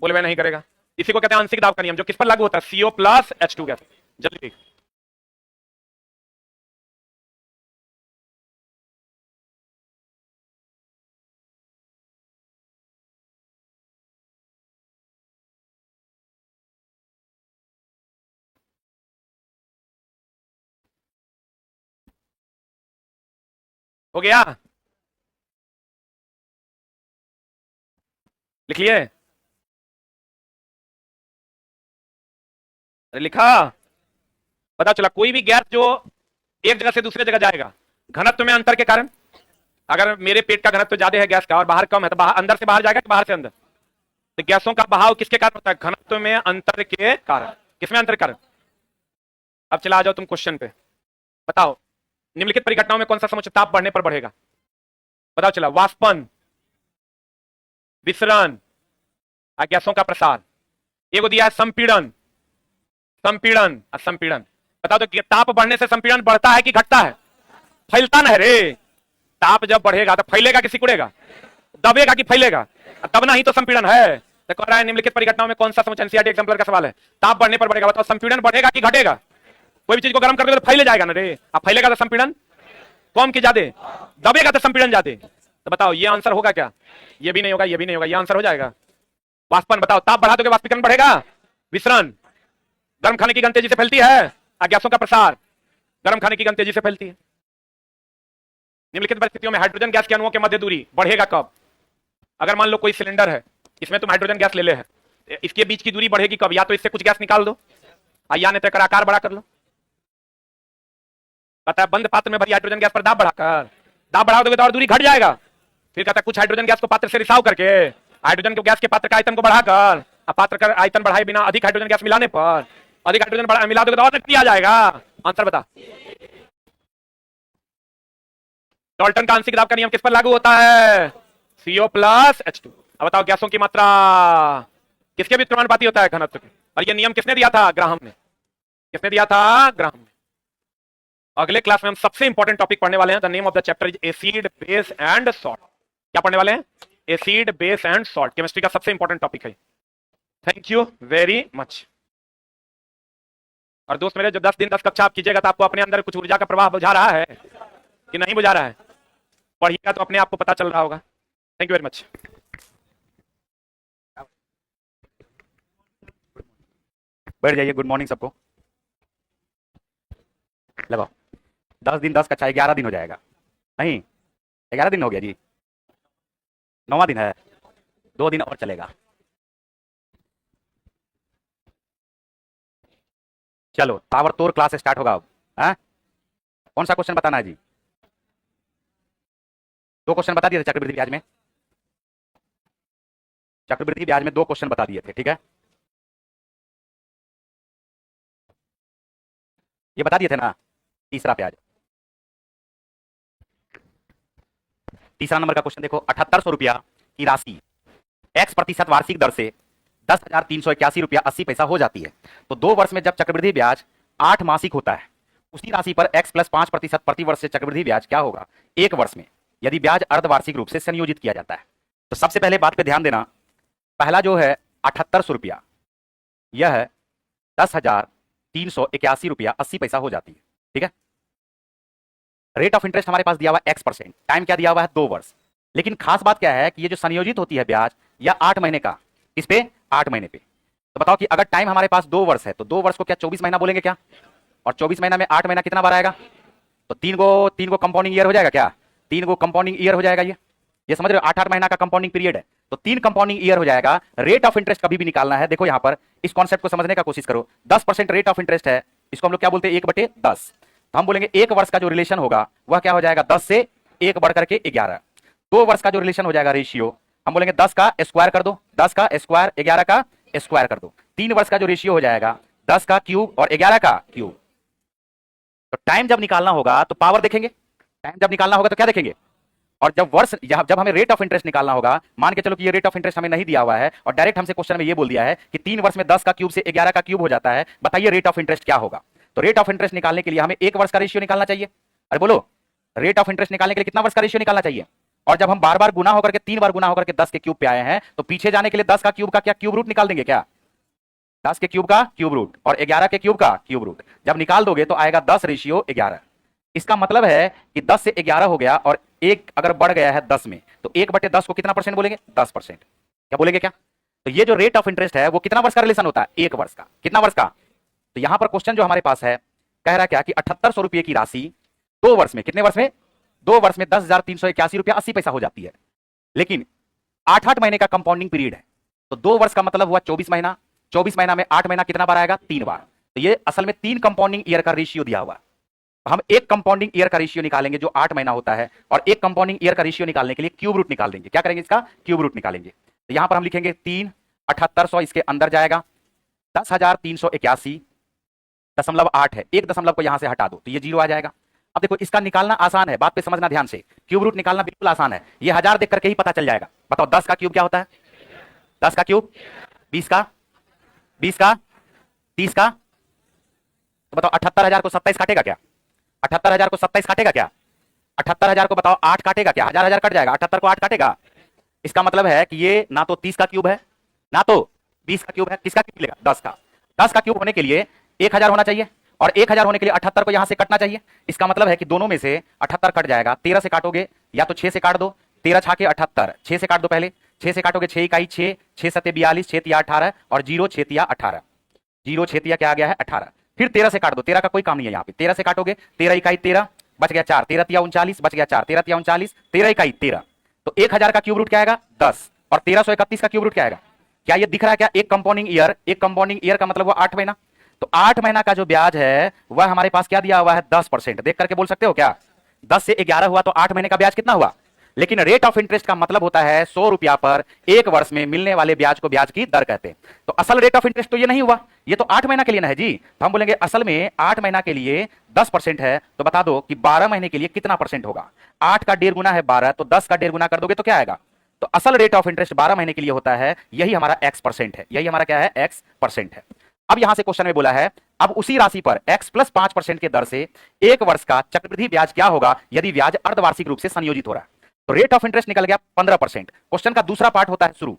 [SPEAKER 1] बोले मैं नहीं करेगा। इसी को कहते हैं आंशिक दाब का नियम, जो किस पर लागू होता है? CO plus H2 gas. जल्दी हो गया, लिख लिए? अरे लिखा? पता चला कोई भी गैस जो एक जगह से दूसरे जगह जाएगा, घनत्व में अंतर के कारण, अगर मेरे पेट का घनत्व ज्यादा है गैस का और बाहर कम है, तो बाहर अंदर से बाहर जाएगा कि बाहर से अंदर? तो गैसों का बहाव किसके कारण होता है? घनत्व में अंतर के कारण। किसमें अंतर के कारण? अब चला आ जाओ तुम क्वेश्चन पे। बताओ निम्नलिखित परिघटनाओं में कौन सा समुच्चय ताप बढ़ने पर बढ़ेगा? बताओ चला, वाष्पन, विसरण, गैसों का प्रसार। एक दिया है संपीड़न, संपीड़न और संपीड़न। बताओ तो ताप बढ़ने से संपीड़न बढ़ता है कि घटता है? फैलता ना है रे। ताप जब बढ़ेगा तो फैलेगा कि सिकुड़ेगा? दबेगा कि फैलेगा? दबना ही तो संपीड़न है। तो कह रहा है निम्नलिखित परिघटनाओं में कौन सा समुच्चय, एनसीईआरटी एग्जाम्पलर का सवाल है, ताप बढ़ने पर बढ़ेगा। बताओ संपीड़न बढ़ेगा कि घटेगा? कोई भी चीज को गर्म कर दो तो फैले जाएगा ना रे। अब फैलेगा तो संपीड़न कम की ज्यादा, दबेगा तो संपीड़न ज्यादा। तो बताओ ये आंसर होगा क्या? ये भी नहीं होगा, ये भी नहीं होगा, ये आंसर हो जाएगा वाष्पन। बताओ ताप बढ़ा दोगे वाष्पीकरण बढ़ेगा, विसरण, गर्म खाने की गंध तेजी से फैलती है, गैसों का प्रसार, गर्म खाने की गंध तेजी से फैलती है। निम्नलिखित परिस्थितियों में हाइड्रोजन गैस के अणुओं के मध्य दूरी बढ़ेगा कब? अगर मान लो कोई सिलेंडर है, इसमें तुम हाइड्रोजन गैस ले ले है, इसके बीच की दूरी बढ़ेगी कब? या तो इससे कुछ गैस निकाल दो या नहीं तो आकार बड़ा कर लो। कहता है बंद पात्र में भरी हाइड्रोजन गैस पर दाब बढ़ाकर, दाब बढ़ा दोगे तो और दूरी घट जाएगा। फिर कहता है कुछ हाइड्रोजन गैस को पात्र से रिसाव करके हाइड्रोजन को गैस के पात्र का आयतन को बढ़ाकर, पात्र का आयतन बढ़ाए बिना अधिक हाइड्रोजन गैस मिलाने पर, अधिक हाइड्रोजन मिला दोगे तो और शक्ति आ जाएगा। आंसर बता। डाल्टन का आंशिक दाब का नियम किस पर लागू होता है? CO plus H2। अब बताओ गैसों की मात्रा किसके भी समानुपाती होता है घनत्व के, और ये नियम किसने दिया था? ग्राहम ने। किसने दिया था? ग्राहम ने। अगले क्लास में हम सबसे इंपॉर्टेंट टॉपिक पढ़ने वाले हैं। The name of the chapter is acid base and salt. क्या पढ़ने वाले हैं? Acid base and salt, chemistry का सबसे इंपॉर्टेंट टॉपिक है। Thank you very much. और दोस्त मेरे, जो 10 दिन 10 कक्षा आप कीजिएगा तो आपको अपने अंदर कुछ ऊर्जा का प्रवाह बुझा रहा है कि नहीं बुझा रहा है? पढ़िएगा तो अपने आप को पता चल रहा होगा। Thank you very much.
[SPEAKER 2] बैठ जाइए। गुड मॉर्निंग सबको। लगाओ। 10 दिन 10 कक्षा 11 दिन हो जाएगा। नहीं 11 दिन हो गया जी, 9वां दिन है, 2 दिन और चलेगा। चलो ताबड़तोड़ क्लास स्टार्ट होगा अब। है कौन सा क्वेश्चन बताना है जी? 2 क्वेश्चन बता दिए थे चक्रवृद्धि ब्याज में। चक्रवृद्धि ब्याज में 2 क्वेश्चन बता दिए थे, ठीक है? ये बता दिए थे ना, तीसरा ब्याज। तीसरा नंबर का क्वेश्चन देखो, 7800 रुपया की राशि x प्रतिशत वार्षिक दर से 10,381 रुपया 80 पैसा हो जाती है। तो 2 वर्ष में जब चक्रवृद्धि ब्याज 8 मासिक होता है, उसी राशि पर x प्लस 5% प्रति वर्ष से चक्रवृद्धि ब्याज क्या होगा 1 वर्ष में, यदि ब्याज अर्धवार्षिक रूप से संयोजित किया जाता है। तो सबसे पहले बात पे ध्यान देना, पहला जो है 7800 रुपया, यह है 10,381 रुपया 80 पैसा हो जाती है। ठीक है, रेट ऑफ इंटरेस्ट हमारे पास दिया हुआ x%, टाइम क्या दिया हुआ है 2 वर्ष। लेकिन खास बात क्या है कि ये जो संयोजित होती है ब्याज या 8 महीने का, इस पे 8 महीने पे। तो बताओ कि अगर टाइम हमारे पास 2 वर्ष है तो 2 वर्ष को क्या 24 महीना बोलेंगे क्या, और 24 महीना में 8 महीना कितना बार आएगा, तो तीन को कंपाउंडिंग ईयर हो जाएगा क्या, 3 को कंपाउंडिंग ईयर हो जाएगा। ये समझ रहे हो, 8 महीना का कंपाउंडिंग पीरियड है, तो 3 कंपाउंडिंग ईयर हो जाएगा। रेट ऑफ इंटरेस्ट कभी भी निकालना है, देखो यहां पर इस कॉन्सेप्ट को समझने का कोशिश करो। 10% रेट ऑफ इंटरेस्ट है, इसको हम लोग क्या बोलते हैं 1/10। तो हम बोलेंगे 1 वर्ष का जो रिलेशन होगा वह क्या हो जाएगा 10 से 1 बढ़ करके 11। 2 वर्ष का जो रिलेशन हो जाएगा रेशियो, हम बोलेंगे 10 का स्क्वायर कर दो, 10 का स्क्वायर 11 का स्क्वायर कर दो। 3 वर्ष का जो रेशियो हो जाएगा 10 का क्यूब और 11 का क्यूब। तो टाइम जब निकालना होगा तो पावर देखेंगे, टाइम जब निकालना होगा तो क्या देखेंगे, और जब हमें रेट ऑफ इंटरेस्ट निकालना होगा, मान के चलो कि ये रेट ऑफ इंटरेस्ट हमें नहीं दिया हुआ है और डायरेक्ट हमसे क्वेश्चन में ये बोल दिया है कि 3 वर्ष में 10 का क्यूब से 11 का क्यूब हो जाता है, बताइए रेट ऑफ इंटरेस्ट क्या होगा। तो रेट ऑफ इंटरेस्ट निकालने के लिए हमें 1 वर्ष का रेशियो निकालना चाहिए। अरे बोलो, रेट ऑफ इंटरेस्ट निकालने के लिए कितना वर्ष का रेशियो निकालना चाहिए, और जब हम बार बार गुना होकर के 3 बार गुना होकर के 10 के क्यूब पे आए हैं, तो पीछे जाने के लिए 10 का क्यूब का क्या क्यूब रूट निकाल देंगे क्या, 10 के क्यूब का क्यूब रूट और 11 के क्यूब का क्यूब रूट। जब निकाल दोगे तो आएगा 10:11। इसका मतलब है कि 10 से 11 हो गया, और 1 अगर बढ़ गया है 10 में, तो 1/10 को कितना परसेंट बोलेंगे 10%। क्या बोलेंगे क्या, तो ये जो रेट ऑफ इंटरेस्ट है वो कितना वर्ष का रिलेशन होता है 1 वर्ष का, कितना वर्ष का। तो यहां पर क्वेश्चन जो हमारे पास है कह रहा क्या कि 7800 रुपये की राशि 2 वर्ष में, कितने वर्ष में 2 वर्ष में 10,381 रुपया 80 पैसा हो जाती है। लेकिन 8-8 महीने का कंपाउंडिंग पीरियड है, तो 2 वर्ष का मतलब हुआ 24 महीना, 24 महीना में 8 महीना कितना बार आएगा 3 बार। तो ये असल में 3 कंपाउंडिंग ईयर का रेशियो दिया हुआ। हम एक कंपाउंडिंग ईयर का रेशियो निकालेंगे जो 8 महीना होता है, और एक कंपाउंडिंग ईयर का रेशियो निकालने के लिए क्यूब रूट निकाल देंगे। क्या करेंगे, इसका क्यूब रूट निकालेंगे। तो यहां पर हम लिखेंगे 3, 7800 इसके अंदर जाएगा, 10,381.8 है, 1 दशमलव को यहां से हटा दो तो ये 0 आ जाएगा। अब देखो इसका निकालना आसान है, बात पे समझना ध्यान से, क्यूब रूट निकालना बिल्कुल आसान है, ये 1000 देख करके ही पता चल जाएगा। बताओ 10 का क्यूब क्या होता है, 10 का क्यूब 20 का, 20 का 30 का। तो बताओ 78,000 को 27 काटेगा क्या, 78,000 को 27 काटेगा क्या, 78,000 को बताओ 8 काटेगा क्या, 1000 कट जाएगा, 78 को 8 काटेगा। इसका मतलब है कि ये ना तो 30 का क्यूब है ना तो 20 का क्यूब है, किसका क्यूब मिलेगा 10 का। 10 का क्यूब होने के लिए 1000 होना चाहिए, और 1000 होने के लिए 78 को यहां से कटना चाहिए। इसका मतलब है कि दोनों में से 78 कट जाएगा, 13 से काटोगे या तो 6 से काट दो, 13 छाके 78, 6 से काट दो पहले, 6 से काटोगे 6 इकाई 6, 6 सत्ते 42, 6 तिया 18 और 0 6 तिया 18, 0 6 तिया क्या आ गया है 18। फिर 13 से काट दो, 13 का कोई काम नहीं है यहाँ पे, 13 से काटोगे 13 इकाई 13 बच गया 4, 13 तिया 39 बच गया 4, 13 तिया 39, 13 इकाई 13। तो 1000 का क्यूब रूट क्या आएगा 10, और 1331 का क्यूब रूट क्या आएगा। क्या ये दिख रहा है क्या, एक कंपाउंडिंग ईयर, एक कंपाउंडिंग ईयर का मतलब वो 8 महीना। तो 8 महीना का जो ब्याज है वह हमारे पास क्या दिया हुआ है 10%। देख करके बोल सकते हो क्या, 10 से 11 हुआ तो 8 महीने का ब्याज कितना हुआ। लेकिन रेट ऑफ इंटरेस्ट का मतलब होता है 100 रुपया पर 1 वर्ष में मिलने वाले ब्याज को ब्याज की दर कहते हैं। तो असल रेट ऑफ इंटरेस्ट तो ये नहीं हुआ, ये तो 8 महीना के लिए ना है जी। तो हम बोलेंगे असल में 8 महीना के लिए 10% है, तो बता दो कि 12 महीने के लिए कितना परसेंट होगा। 8 का 1.5 गुना है 12, तो 10 का 1.5 गुना कर दोगे तो क्या आएगा। तो असल रेट ऑफ इंटरेस्ट 12 महीने के लिए होता है, यही हमारा x% है, यही हमारा क्या है x% है। अब यहां से क्वेश्चन में बोला है अब उसी राशि पर x प्लस 5% के दर से 1 वर्ष का चक्रवृद्धि ब्याज क्या होगा यदि ब्याज अर्धवार्षिक रूप से संयोजित हो रहा है। तो रेट ऑफ इंटरेस्ट निकल गया 15%। क्वेश्चन का दूसरा पार्ट होता है शुरू।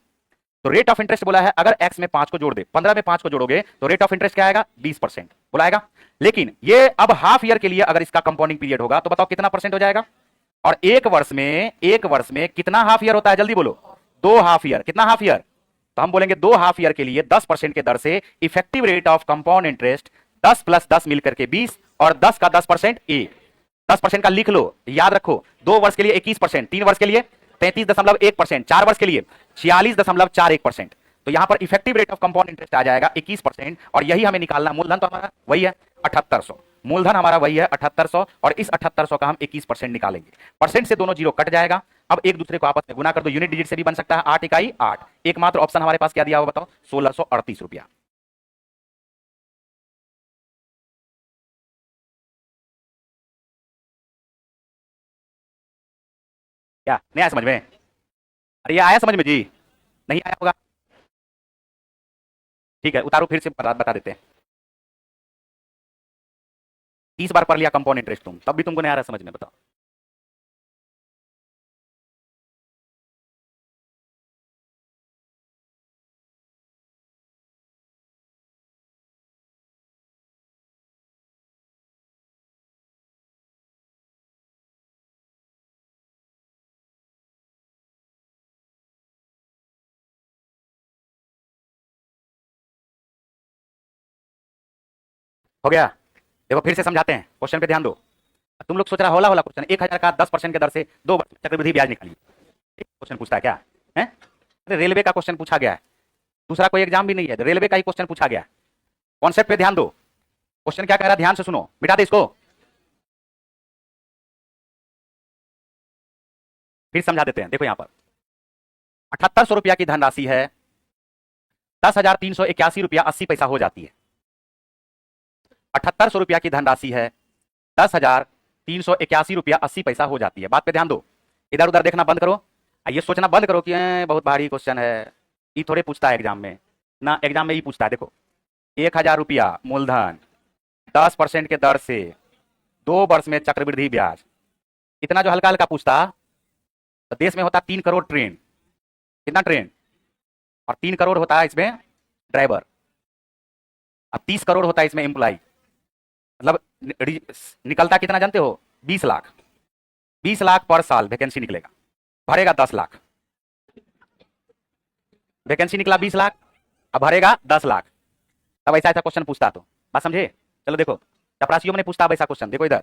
[SPEAKER 2] तो रेट ऑफ इंटरेस्ट बोला है अगर x में 5 को जोड़ दे, 15 में 5 को जोड़ोगे तो रेट ऑफ इंटरेस्ट क्या आएगा 20% बुलाएगा। लेकिन ये अब हाफ ईयर के लिए अगर इसका कंपाउंडिंग पीरियड होगा तो बताओ कितना परसेंट हो जाएगा। और एक वर्ष में कितना हाफ ईयर होता है जल्दी बोलो, 2 हाफ ईयर। कितना हाफ ईयर, तो हम बोलेंगे 2 हाफ ईयर के लिए 10% के दर से effective rate of compound interest 10 plus 10 मिलकर के 20, और 10 का 10% 1, 10% का लिख लो याद रखो। 2 वर्ष के लिए 21%, 3 वर्ष के लिए 33.1%, 4 वर्ष के लिए 46.41%। तो यहां पर effective rate of compound interest आ जाएगा 21%, और यही हमें निकालना। मूलधन तो हमारा वही है 7800, मूलधन हमारा वही है 7800, और इस 7800 का हम 21% निकालेंगे। परसेंट से दोनों जीरो कट जाएगा। अब एक दूसरे को आपस में गुना कर दो, यूनिट डिजिट से भी बन सकता है, 8 इकाई 8। एकमात्र ऑप्शन हमारे पास क्या दिया हुआ बताओ 1638 रुपया। क्या नहीं आया समझ में? अरे ये आया समझ में जी? नहीं आया होगा। ठीक है, उतारो फिर से बता देते हैं। 30 बार पढ़ लिया कंपाउंड इंटरेस्ट तुम, तब भी तुमको नहीं आ रहा समझ में, बताओ। हो गया? देखो फिर से समझाते हैं, क्वेश्चन पे ध्यान दो। तुम लोग सोच रहा होला होला क्वेश्चन, 1,000 का 10% के दर से 2 चक्रवृद्धि ब्याज निकालिए, क्वेश्चन पूछता है क्या है? अरे रेलवे का क्वेश्चन पूछा गया है, दूसरा कोई एग्जाम भी नहीं है, रेलवे का ही क्वेश्चन पूछा गया है। कॉन्सेप्ट पे ध्यान दो, क्वेश्चन क्या कह रहा है ध्यान से सुनो, मिटा दे इसको, फिर समझा देते हैं। देखो यहां पर 7800 रुपया की धनराशि है, 10,381 रुपया 80 पैसा हो जाती है। 7800 रुपया की धनराशि है, 10,381 रुपया 80 पैसा हो जाती है। बात पे ध्यान दो, इधर उधर देखना बंद करो, ये सोचना बंद करो कि बहुत भारी क्वेश्चन है, ये थोड़े पूछता है एग्जाम में ना, एग्जाम में ही पूछता है। देखो 1,000 रुपया मूलधन, 10% के दर से 2 वर्ष में चक्रवृद्धि ब्याज, इतना जो हल्का हल्का पूछता तो देश में होता 3 करोड़ ट्रेन, कितना ट्रेन, और 3 करोड़ होता है इसमें ड्राइवर, अब 30 करोड़ होता है इसमें एम्प्लॉय, मतलब निकलता कितना जानते हो? 20 लाख। 20 लाख पर साल वैकेंसी निकलेगा, भरेगा 10 लाख, वैकेंसी निकला 20 लाख, अब भरेगा 10 लाख। तब ऐसा ऐसा क्वेश्चन पूछता, तो बात समझे? चलो देखो चपरासियों में नहीं पूछता अब ऐसा क्वेश्चन। देखो इधर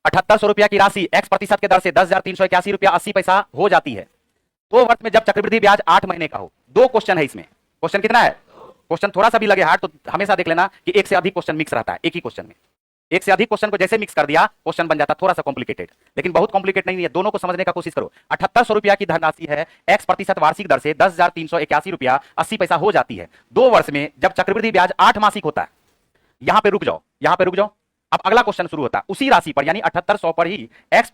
[SPEAKER 2] 7800 रुपया की राशि x% के दर से 10,381 रुपया 80 पैसा हो जाती है 2 वर्ष में जब चक्रवृद्धि ब्याज 8 महीने का हो। 2 क्वेश्चन है इसमें, क्वेश्चन कितना है? क्वेश्चन थोड़ा सा भी लगे हार्ड तो हमेशा देख लेना कि एक से अधिक क्वेश्चन मिक्स रहता है एक ही क्वेश्चन में। एक से अधिक क्वेश्चन को जैसे मिक्स कर दिया क्वेश्चन बन जाता थोड़ा सा कॉम्प्लिकेटेड, लेकिन बहुत कॉम्प्लिकेट नहीं है, दोनों को समझने का कोशिश करो। 7800 रुपया की धनराशि है, x% वार्षिक दर से 10,381 रुपया 80 पैसा हो जाती है 2 वर्ष में जब चक्रवृद्धि ब्याज 8 मासिक होता है। यहां पे रुक जाओ, यहां पे रुक जाओ, अब अगला क्वेश्चन शुरू होता है उसी राशि पर, यानी 7800 पर ही x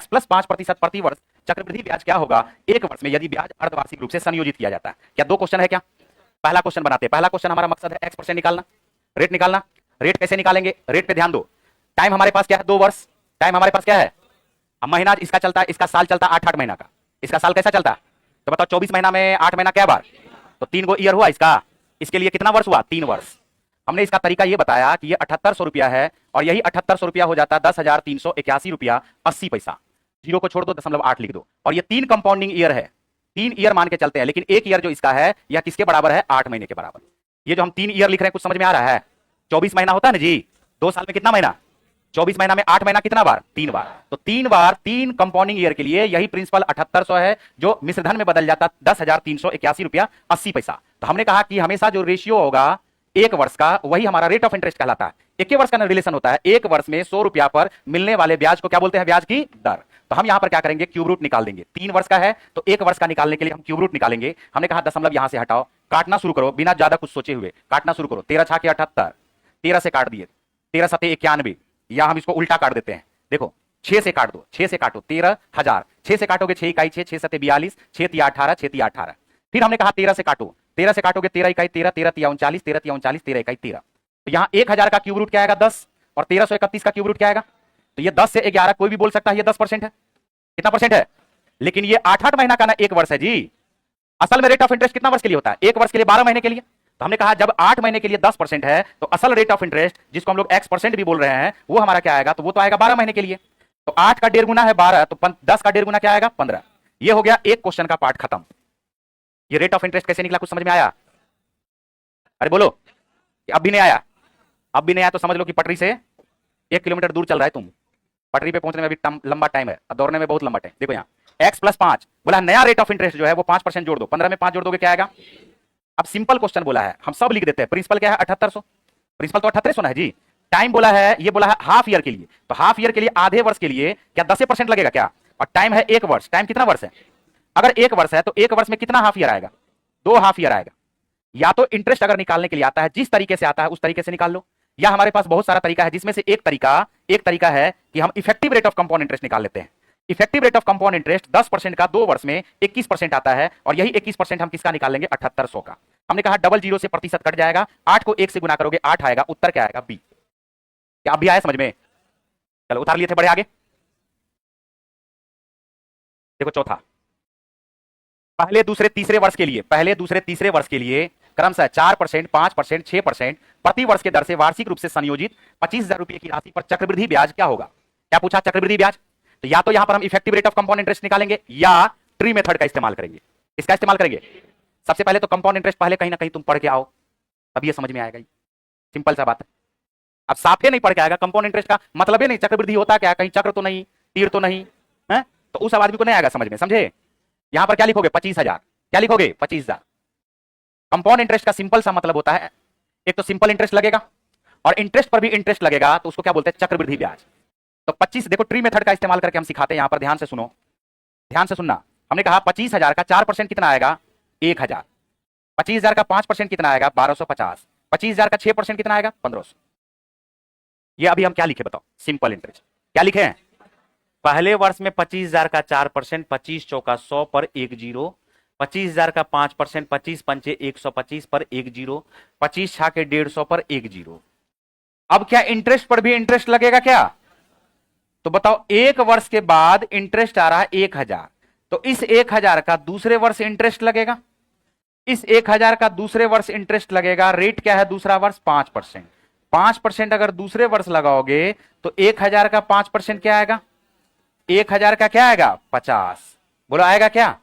[SPEAKER 2] प्लस 5% प्रति वर्ष चक्रवृद्धि ब्याज क्या होगा 1 वर्ष में यदि ब्याज अर्धवार्षिक रूप से संयोजित किया जाता है। क्या 2 क्वेश्चन है क्या? पहला क्वेश्चन बनाते हैं। पहला क्वेश्चन हमारा मकसद है x% निकालना, रेट निकालना। रेट कैसे निकालेंगे? रेट पे ध्यान दो। टाइम हमारे पास क्या है? 2 वर्ष। टाइम हमारे पास क्या है? अब महीना इसका चलता है, इसका साल चलता है 8-8 महीना का, इसका साल कैसा चलता है? तो बताओ 24 महीना में 8 महीना क्या बार, तो 3 गो ईयर हुआ इसका, इसके लिए कितना वर्ष हुआ? 3 वर्ष। हमने इसका तरीका ये बताया कि ये 7800 रुपया है और यही 7800 रुपया हो जाता है 10,381 रुपया 80 पैसा। जीरो को छोड़ दो, 0.8 लिख दो, और ये 3 कंपाउंडिंग ईयर है, 3 ईयर मान के चलते हैं, लेकिन 1 ईयर जो इसका है यह किसके बराबर है? 8 महीने के बराबर। ये जो हम 3 ईयर लिख रहे हैं कुछ समझ में आ रहा है? 24 महीना होता है ना जी, 2 साल में कितना महीना? 24 महीना में 8 महीना कितना बार? 3 बार। तो 3 बार 3 कंपाउंडिंग ईयर के लिए यही प्रिंसिपल 7800 है जो मिश्रधन में बदल जाता 10,381 रुपया 80 पैसा। तो हमने कहा कि हमेशा जो रेशियो होगा 1 वर्ष का वही हमारा रेट ऑफ इंटरेस्ट कहलाता है। 1 वर्ष का रिलेशन होता है, 1 वर्ष में 100 रुपया पर मिलने वाले ब्याज को क्या बोलते हैं? ब्याज की दर। तो हम यहां पर क्या करेंगे? क्यूब रूट निकाल देंगे। 3 वर्ष का है तो 1 वर्ष का निकालने के लिए हम क्यूब रूट निकालेंगे। हमने कहा दशमलव यहां से हटाओ, काटना शुरू करो बिना ज्यादा कुछ सोचे हुए, काटना शुरू करो। 13 छाके 78, 13 से काट दिए, 13 सते 91, या हम इसको उल्टा काट देते हैं। देखो 6 से काट दो, 6 से काटो 13,000, 6 से काटोगे 6 इकाई 6, 6 सते 42, 6 तिया 18, 6 तिया 18। फिर हमने कहा 13 से काटो, 13 से काटोगे 13 इकाई 13, 13 तिया 39, 13 तिया 39, 13 इकाई 13। तो यहाँ 1000 का क्यूब रूट क्या आएगा? 10, और 1331 का क्यूब रूट क्या आएगा? तो ये 10 से 11, कोई भी बोल सकता है ये 10% है। कितना परसेंट है? लेकिन ये 8-8 महीना का ना 1 वर्ष है जी। असल में रेट ऑफ इंटरेस्ट कितना वर्ष के लिए होता है? 1 वर्ष के लिए 12 महीने के लिए। तो हमने कहा जब 8 महीने के लिए 10% है तो असल रेट ऑफ इंटरेस्ट जिसको हम लोग x% भी बोल रहे हैं वो हमारा क्या आएगा? तो वो तो आएगा 12 महीने के लिए। तो 8 का 1.5 गुना है 12, तो 10 का 1.5 गुना क्या आएगा? 15। ये हो गया एक क्वेश्चन का पार्ट खत्म। ये रेट ऑफ इंटरेस्ट कैसे निकला कुछ समझ में आया? अरे बोलो, अब भी नहीं आया? अब भी नहीं आया तो समझ लो कि पटरी से 1 किलोमीटर दूर चल रहा है तुम। पटरी पे पहुंचने में अभी लंबा टाइम है, अब दौड़ने में बहुत लंबा टाइम। देखो यहाँ x प्लस 5 बोला, नया रेट ऑफ इंटरेस्ट जो है वो 5% जोड़ दो, 15 में 5 जोड़ दोगे क्या आएगा? अब सिंपल क्वेश्चन बोला है, हम सब लिख देते हैं। प्रिंसिपल क्या है? 7800, प्रिंसिपल तो 7800 ना है जी। टाइम बोला है, ये बोला है हाफ ईयर के लिए, तो हाफ ईयर के लिए आधे वर्ष के लिए क्या 10% लगेगा क्या? और टाइम है 1 वर्ष। टाइम कितना वर्ष है? अगर 1 वर्ष है तो 1 वर्ष में कितना हाफ ईयर आएगा? 2 हाफ ईयर आएगा। या तो इंटरेस्ट अगर निकालने के लिए आता है जिस तरीके से आता है उस तरीके से निकाल लो, या हमारे पास बहुत सारा तरीका है जिसमें से एक तरीका है कि हम effective rate of compound interest निकाल लेते हैं। Effective rate of compound interest 10% का 2 वर्ष में 21% आता है, और यही 21% हम किसका निकाल लेंगे? 7800 का। हमने कहा डबल जीरो से प्रतिशत कट जाएगा, 8 को 1 से गुना करोगे 8 आएगा, उत्तर क्या आएगा? बी। क्या अब भी आया समझ में? चलो उतार लिए थे, बड़े आगे देखो। चौथा, पहले दूसरे तीसरे वर्ष के लिए क्रमशः 4%, 5%, 6% प्रति वर्ष के दर से वार्षिक रूप से संयोजित 25,000 रुपए की राशि पर चक्रवृद्धि ब्याज क्या होगा? क्या पूछा? चक्रवृद्धि ब्याज। तो या तो यहां पर हम effective rate of compound interest निकालेंगे या ट्री मेथड का इस्तेमाल करेंगे। इसका इस्तेमाल करेंगे। सबसे पहले तो कंपाउंड इंटरेस्ट पहले कहीं ना कहीं तुम पढ़ के आओ, तब ये समझ में आएगा। सिंपल सा बात है। अब साफे नहीं पढ़ के आएगा, कंपाउंड इंटरेस्ट का मतलब ही नहीं, चक्रवृद्धि होता क्या, कहीं चक्र तो नहीं, तीर तो नहीं है, तो उस आदमी को नहीं आएगा समझ में। समझे? यहां पर क्या लिखोगे? 25,000। क्या लिखोगे? 25,000। कंपाउंड इंटरेस्ट का सिंपल सा मतलब होता है, एक तो सिंपल इंटरेस्ट लगेगा और इंटरेस्ट पर भी इंटरेस्ट लगेगा, तो उसको क्या बोलते हैं? चक्रवृद्धि ब्याज। तो 25, देखो ट्री मेथड का इस्तेमाल करके हम सिखाते हैं। यहां पर ध्यान से सुनो, ध्यान से सुनना। हमने कहा 25,000 का 4% कितना आएगा? 1,000। 25,000 का 5% कितना आएगा? 1250। 25,000 का 6% कितना आएगा? 1500। ये अभी हम क्या लिखे बताओ? Simple interest. क्या लिखे हैं? पहले वर्ष में 25,000 का 4%, 25 चौका 100 पर 1 जीरो, 25,000 का 5%, 25 पंचे 125 पर 1 जीरो, 25 छाके 150 पर 1 जीरो। अब क्या इंटरेस्ट पर भी इंटरेस्ट लगेगा क्या? तो बताओ, एक वर्ष के बाद इंटरेस्ट आ रहा है 1,000, तो इस 1,000 का दूसरे वर्ष इंटरेस्ट लगेगा। इस 1,000 का दूसरे वर्ष इंटरेस्ट लगेगा। रेट क्या है दूसरा वर्ष? 5%। 5% अगर दूसरे वर्ष लगाओगे तो 1,000 का 5% क्या आएगा? 1,000 का क्या आएगा? 50। बोलो आएगा क्या?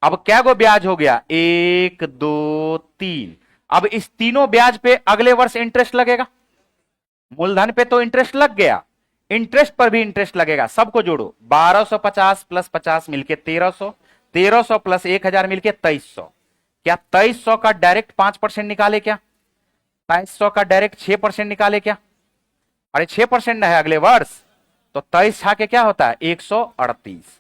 [SPEAKER 2] अब क्या गो ब्याज हो गया? 1, 2, 3। अब इस तीनों ब्याज पे अगले वर्ष इंटरेस्ट लगेगा। मूलधन पे तो इंटरेस्ट लग गया, इंटरेस्ट पर भी इंटरेस्ट लगेगा। सबको जोड़ो, 1250 प्लस 50 मिलके 1300, 1300 प्लस 1,000 मिलके 2300। क्या 2300 का डायरेक्ट 5% निकाले क्या? 2300 का डायरेक्ट 6% निकाले क्या? अरे 6% है अगले वर्ष, तो 23 छाके क्या होता है? 138।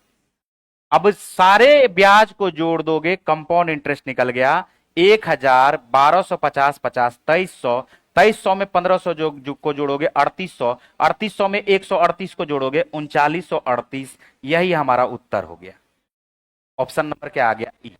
[SPEAKER 2] अब सारे ब्याज को जोड़ दोगे, कंपाउंड इंटरेस्ट निकल गया 1,000, 1250, 50, 2300, 2300 में 1500 जो को जोड़ोगे 3800, 3800 में 138 को जोड़ोगे 3938। यही हमारा उत्तर हो गया। ऑप्शन नंबर क्या आ गया? ई।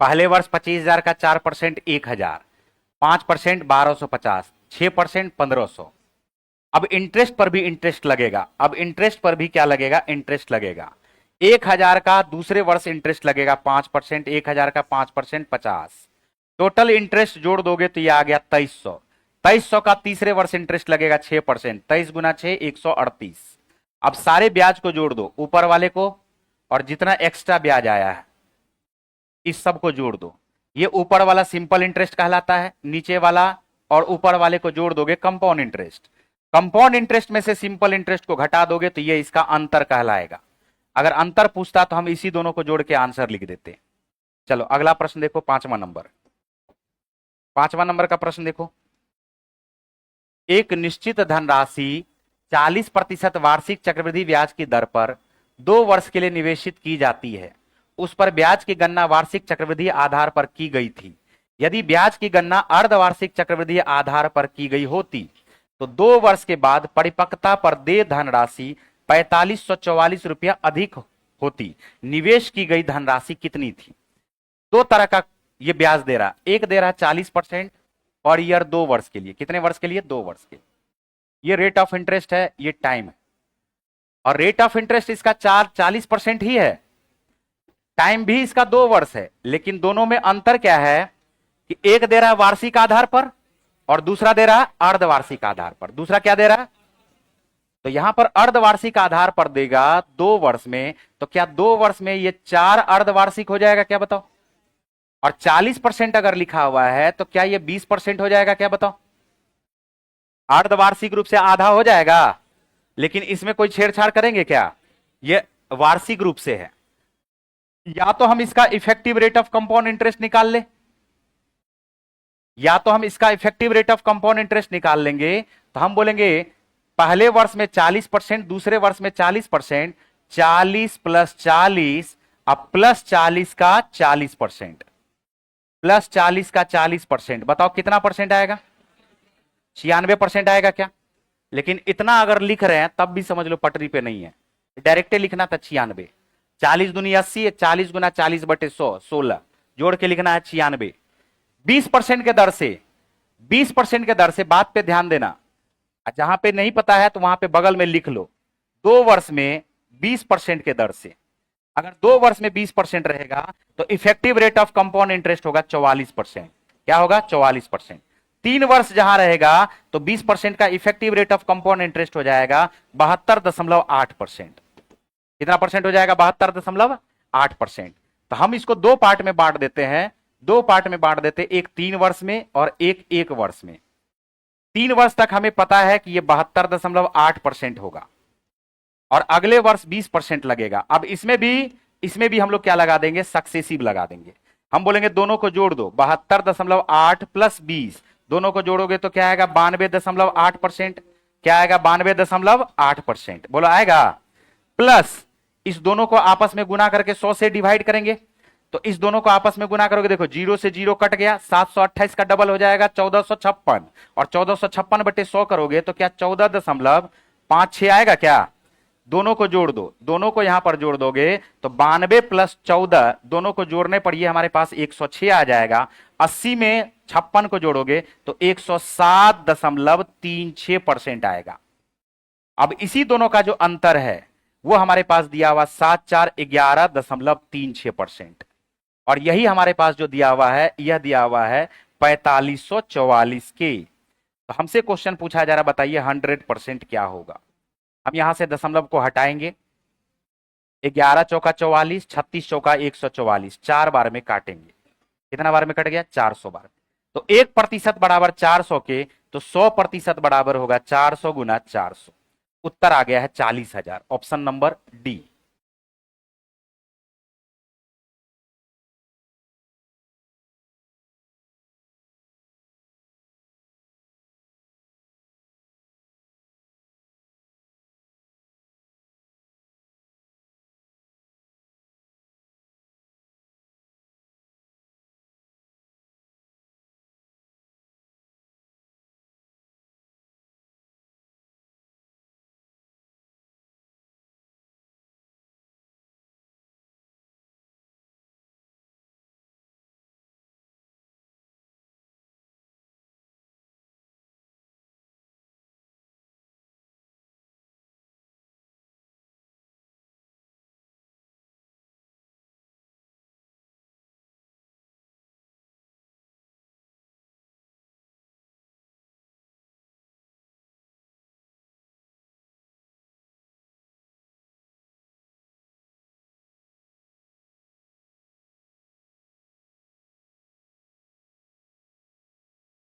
[SPEAKER 2] पहले वर्ष 25,000 का 4% 1,000, 5% 1250, 6% 1500। अब इंटरेस्ट पर भी इंटरेस्ट लगेगा। अब इंटरेस्ट पर भी क्या लगेगा? इंटरेस्ट लगेगा। 1,000 का दूसरे वर्ष इंटरेस्ट लगेगा 5%, 1,000 का 5% 50। टोटल इंटरेस्ट जोड़ दोगे तो यह आ गया 2300। 2300 का तीसरे वर्ष इंटरेस्ट लगेगा 6%, 23 गुना 6 138। अब सारे ब्याज को जोड़ दो, ऊपर वाले को और जितना एक्स्ट्रा ब्याज आया है इस सब को जोड़ दो। ये ऊपर वाला सिंपल इंटरेस्ट कहलाता है, नीचे वाला और ऊपर वाले को जोड़ दोगे कंपाउंड इंटरेस्ट। कंपाउंड इंटरेस्ट में से सिंपल इंटरेस्ट को घटा दोगे तो ये इसका अंतर कहलाएगा। अगर अंतर पूछता तो हम इसी दोनों को जोड़ के आंसर लिख देते। चलो अगला प्रश्न देखो, 5वां नंबर। 5वां नंबर का प्रश्न देखो। एक निश्चित धनराशि 40% वार्षिक चक्रवृद्धि ब्याज की दर पर 2 वर्ष के लिए निवेशित की जाती है। उस पर ब्याज की गणना वार्षिक चक्रवृद्धि आधार पर की गई थी। यदि ब्याज की गणना अर्धवार्षिक चक्रवृद्धि आधार पर की गई होती तो 2 वर्ष के बाद परिपक्वता पर देय धनराशि 4544 रुपया अधिक होती। निवेश की गई धनराशि कितनी थी? 2 तरह का ये ब्याज दे रहा, एक दे रहा 40% और ईयर 2 वर्ष के लिए। कितने वर्ष के लिए? 2 वर्ष के लिए। ये रेट ऑफ इंटरेस्ट है, ये टाइम है, और रेट ऑफ इंटरेस्ट इसका 40% ही है। टाइम भी इसका 2 वर्ष है, लेकिन दोनों में अंतर क्या है कि एक दे रहा है वार्षिक आधार पर और दूसरा दे रहा है अर्धवार्षिक आधार पर। दूसरा क्या दे रहा है? तो यहां पर अर्धवार्षिक आधार पर देगा 2 वर्ष में, तो क्या 2 वर्ष में ये 4 अर्धवार्षिक हो जाएगा क्या बताओ? और 40% अगर लिखा हुआ है तो क्या ये 20% हो जाएगा क्या बताओ? अर्धवार्षिक रूप से आधा हो जाएगा, लेकिन इसमें कोई छेड़छाड़ करेंगे क्या? ये वार्षिक रूप से है। या तो हम इसका effective rate of compound interest निकाल ले, या तो हम इसका effective rate of compound interest निकाल लेंगे। तो हम बोलेंगे पहले वर्ष में 40%, दूसरे वर्ष में 40%, 40 + 40 अब +40 का 40%, +40 का 40%, बताओ कितना परसेंट आएगा? 96% आएगा क्या? लेकिन इतना अगर लिख रहे हैं तब भी समझ लो पटरी पे नहीं है, डायरेक्ट लिखना था 96। 40 दूनी 80, 40 × 40/100 16, जोड़ के लिखना है 96। 20% के दर से, 20% के दर से, बात पे ध्यान देना, जहां पे नहीं पता है तो वहां पे बगल में लिख लो। 2 वर्ष में 20% के दर से, अगर 2 वर्ष में 20% रहेगा तो effective rate of compound interest होगा 44%। क्या होगा? 44%। 3 वर्ष जहां रहेगा तो 20% का effective rate of compound interest हो जाएगा 72.8%। कितना परसेंट हो जाएगा? 72.8%। तो हम इसको 2 पार्ट में बांट देते हैं, 2 पार्ट में बांट देते, एक 3 वर्ष में और एक 1 वर्ष में। 3 वर्ष तक हमें पता है कि यह 72.8% होगा और अगले वर्ष 20% लगेगा। अब इसमें भी हम लोग क्या लगा देंगे? सक्सेसिव लगा देंगे। हम बोलेंगे दोनों को जोड़ दो, 72.8 + 20, दोनों को जोड़ोगे तो क्या आएगा? 92.8%। क्या आएगा? 92.8%। बोलो आएगा। प्लस इस दोनों को आपस में गुना करके 100 से डिवाइड करेंगे, तो इस दोनों को आपस में गुना करोगे, देखो 0 से 0 कट गया, 728 का डबल हो जाएगा 1456, और 1456/100 करोगे तो क्या 14.56 आएगा क्या? दोनों को जोड़ दो, दोनों को यहां पर जोड़ दोगे तो 92 + 14, दोनों को जोड़ने पर ये हमारे पास 106 आ जाएगा। 80 में 56 को जोड़ोगे तो 107.36% आएगा। अब इसी दोनों का जो अंतर है वो हमारे पास दिया हुआ 7411.36%, और यही हमारे पास जो दिया हुआ है, यह दिया हुआ है 4544 के। तो हमसे क्वेश्चन पूछा जा रहा, बताइए 100% क्या होगा? हम यहां से दशमलव को हटाएंगे, 11 चौका 44, 36 चौका 144, 4 बार में काटेंगे। कितना बार में कट गया? 400 बार। तो 1% बराबर 400 के, तो 100% बराबर होगा 400 × 400। उत्तर आ गया है 40,000। Option number D.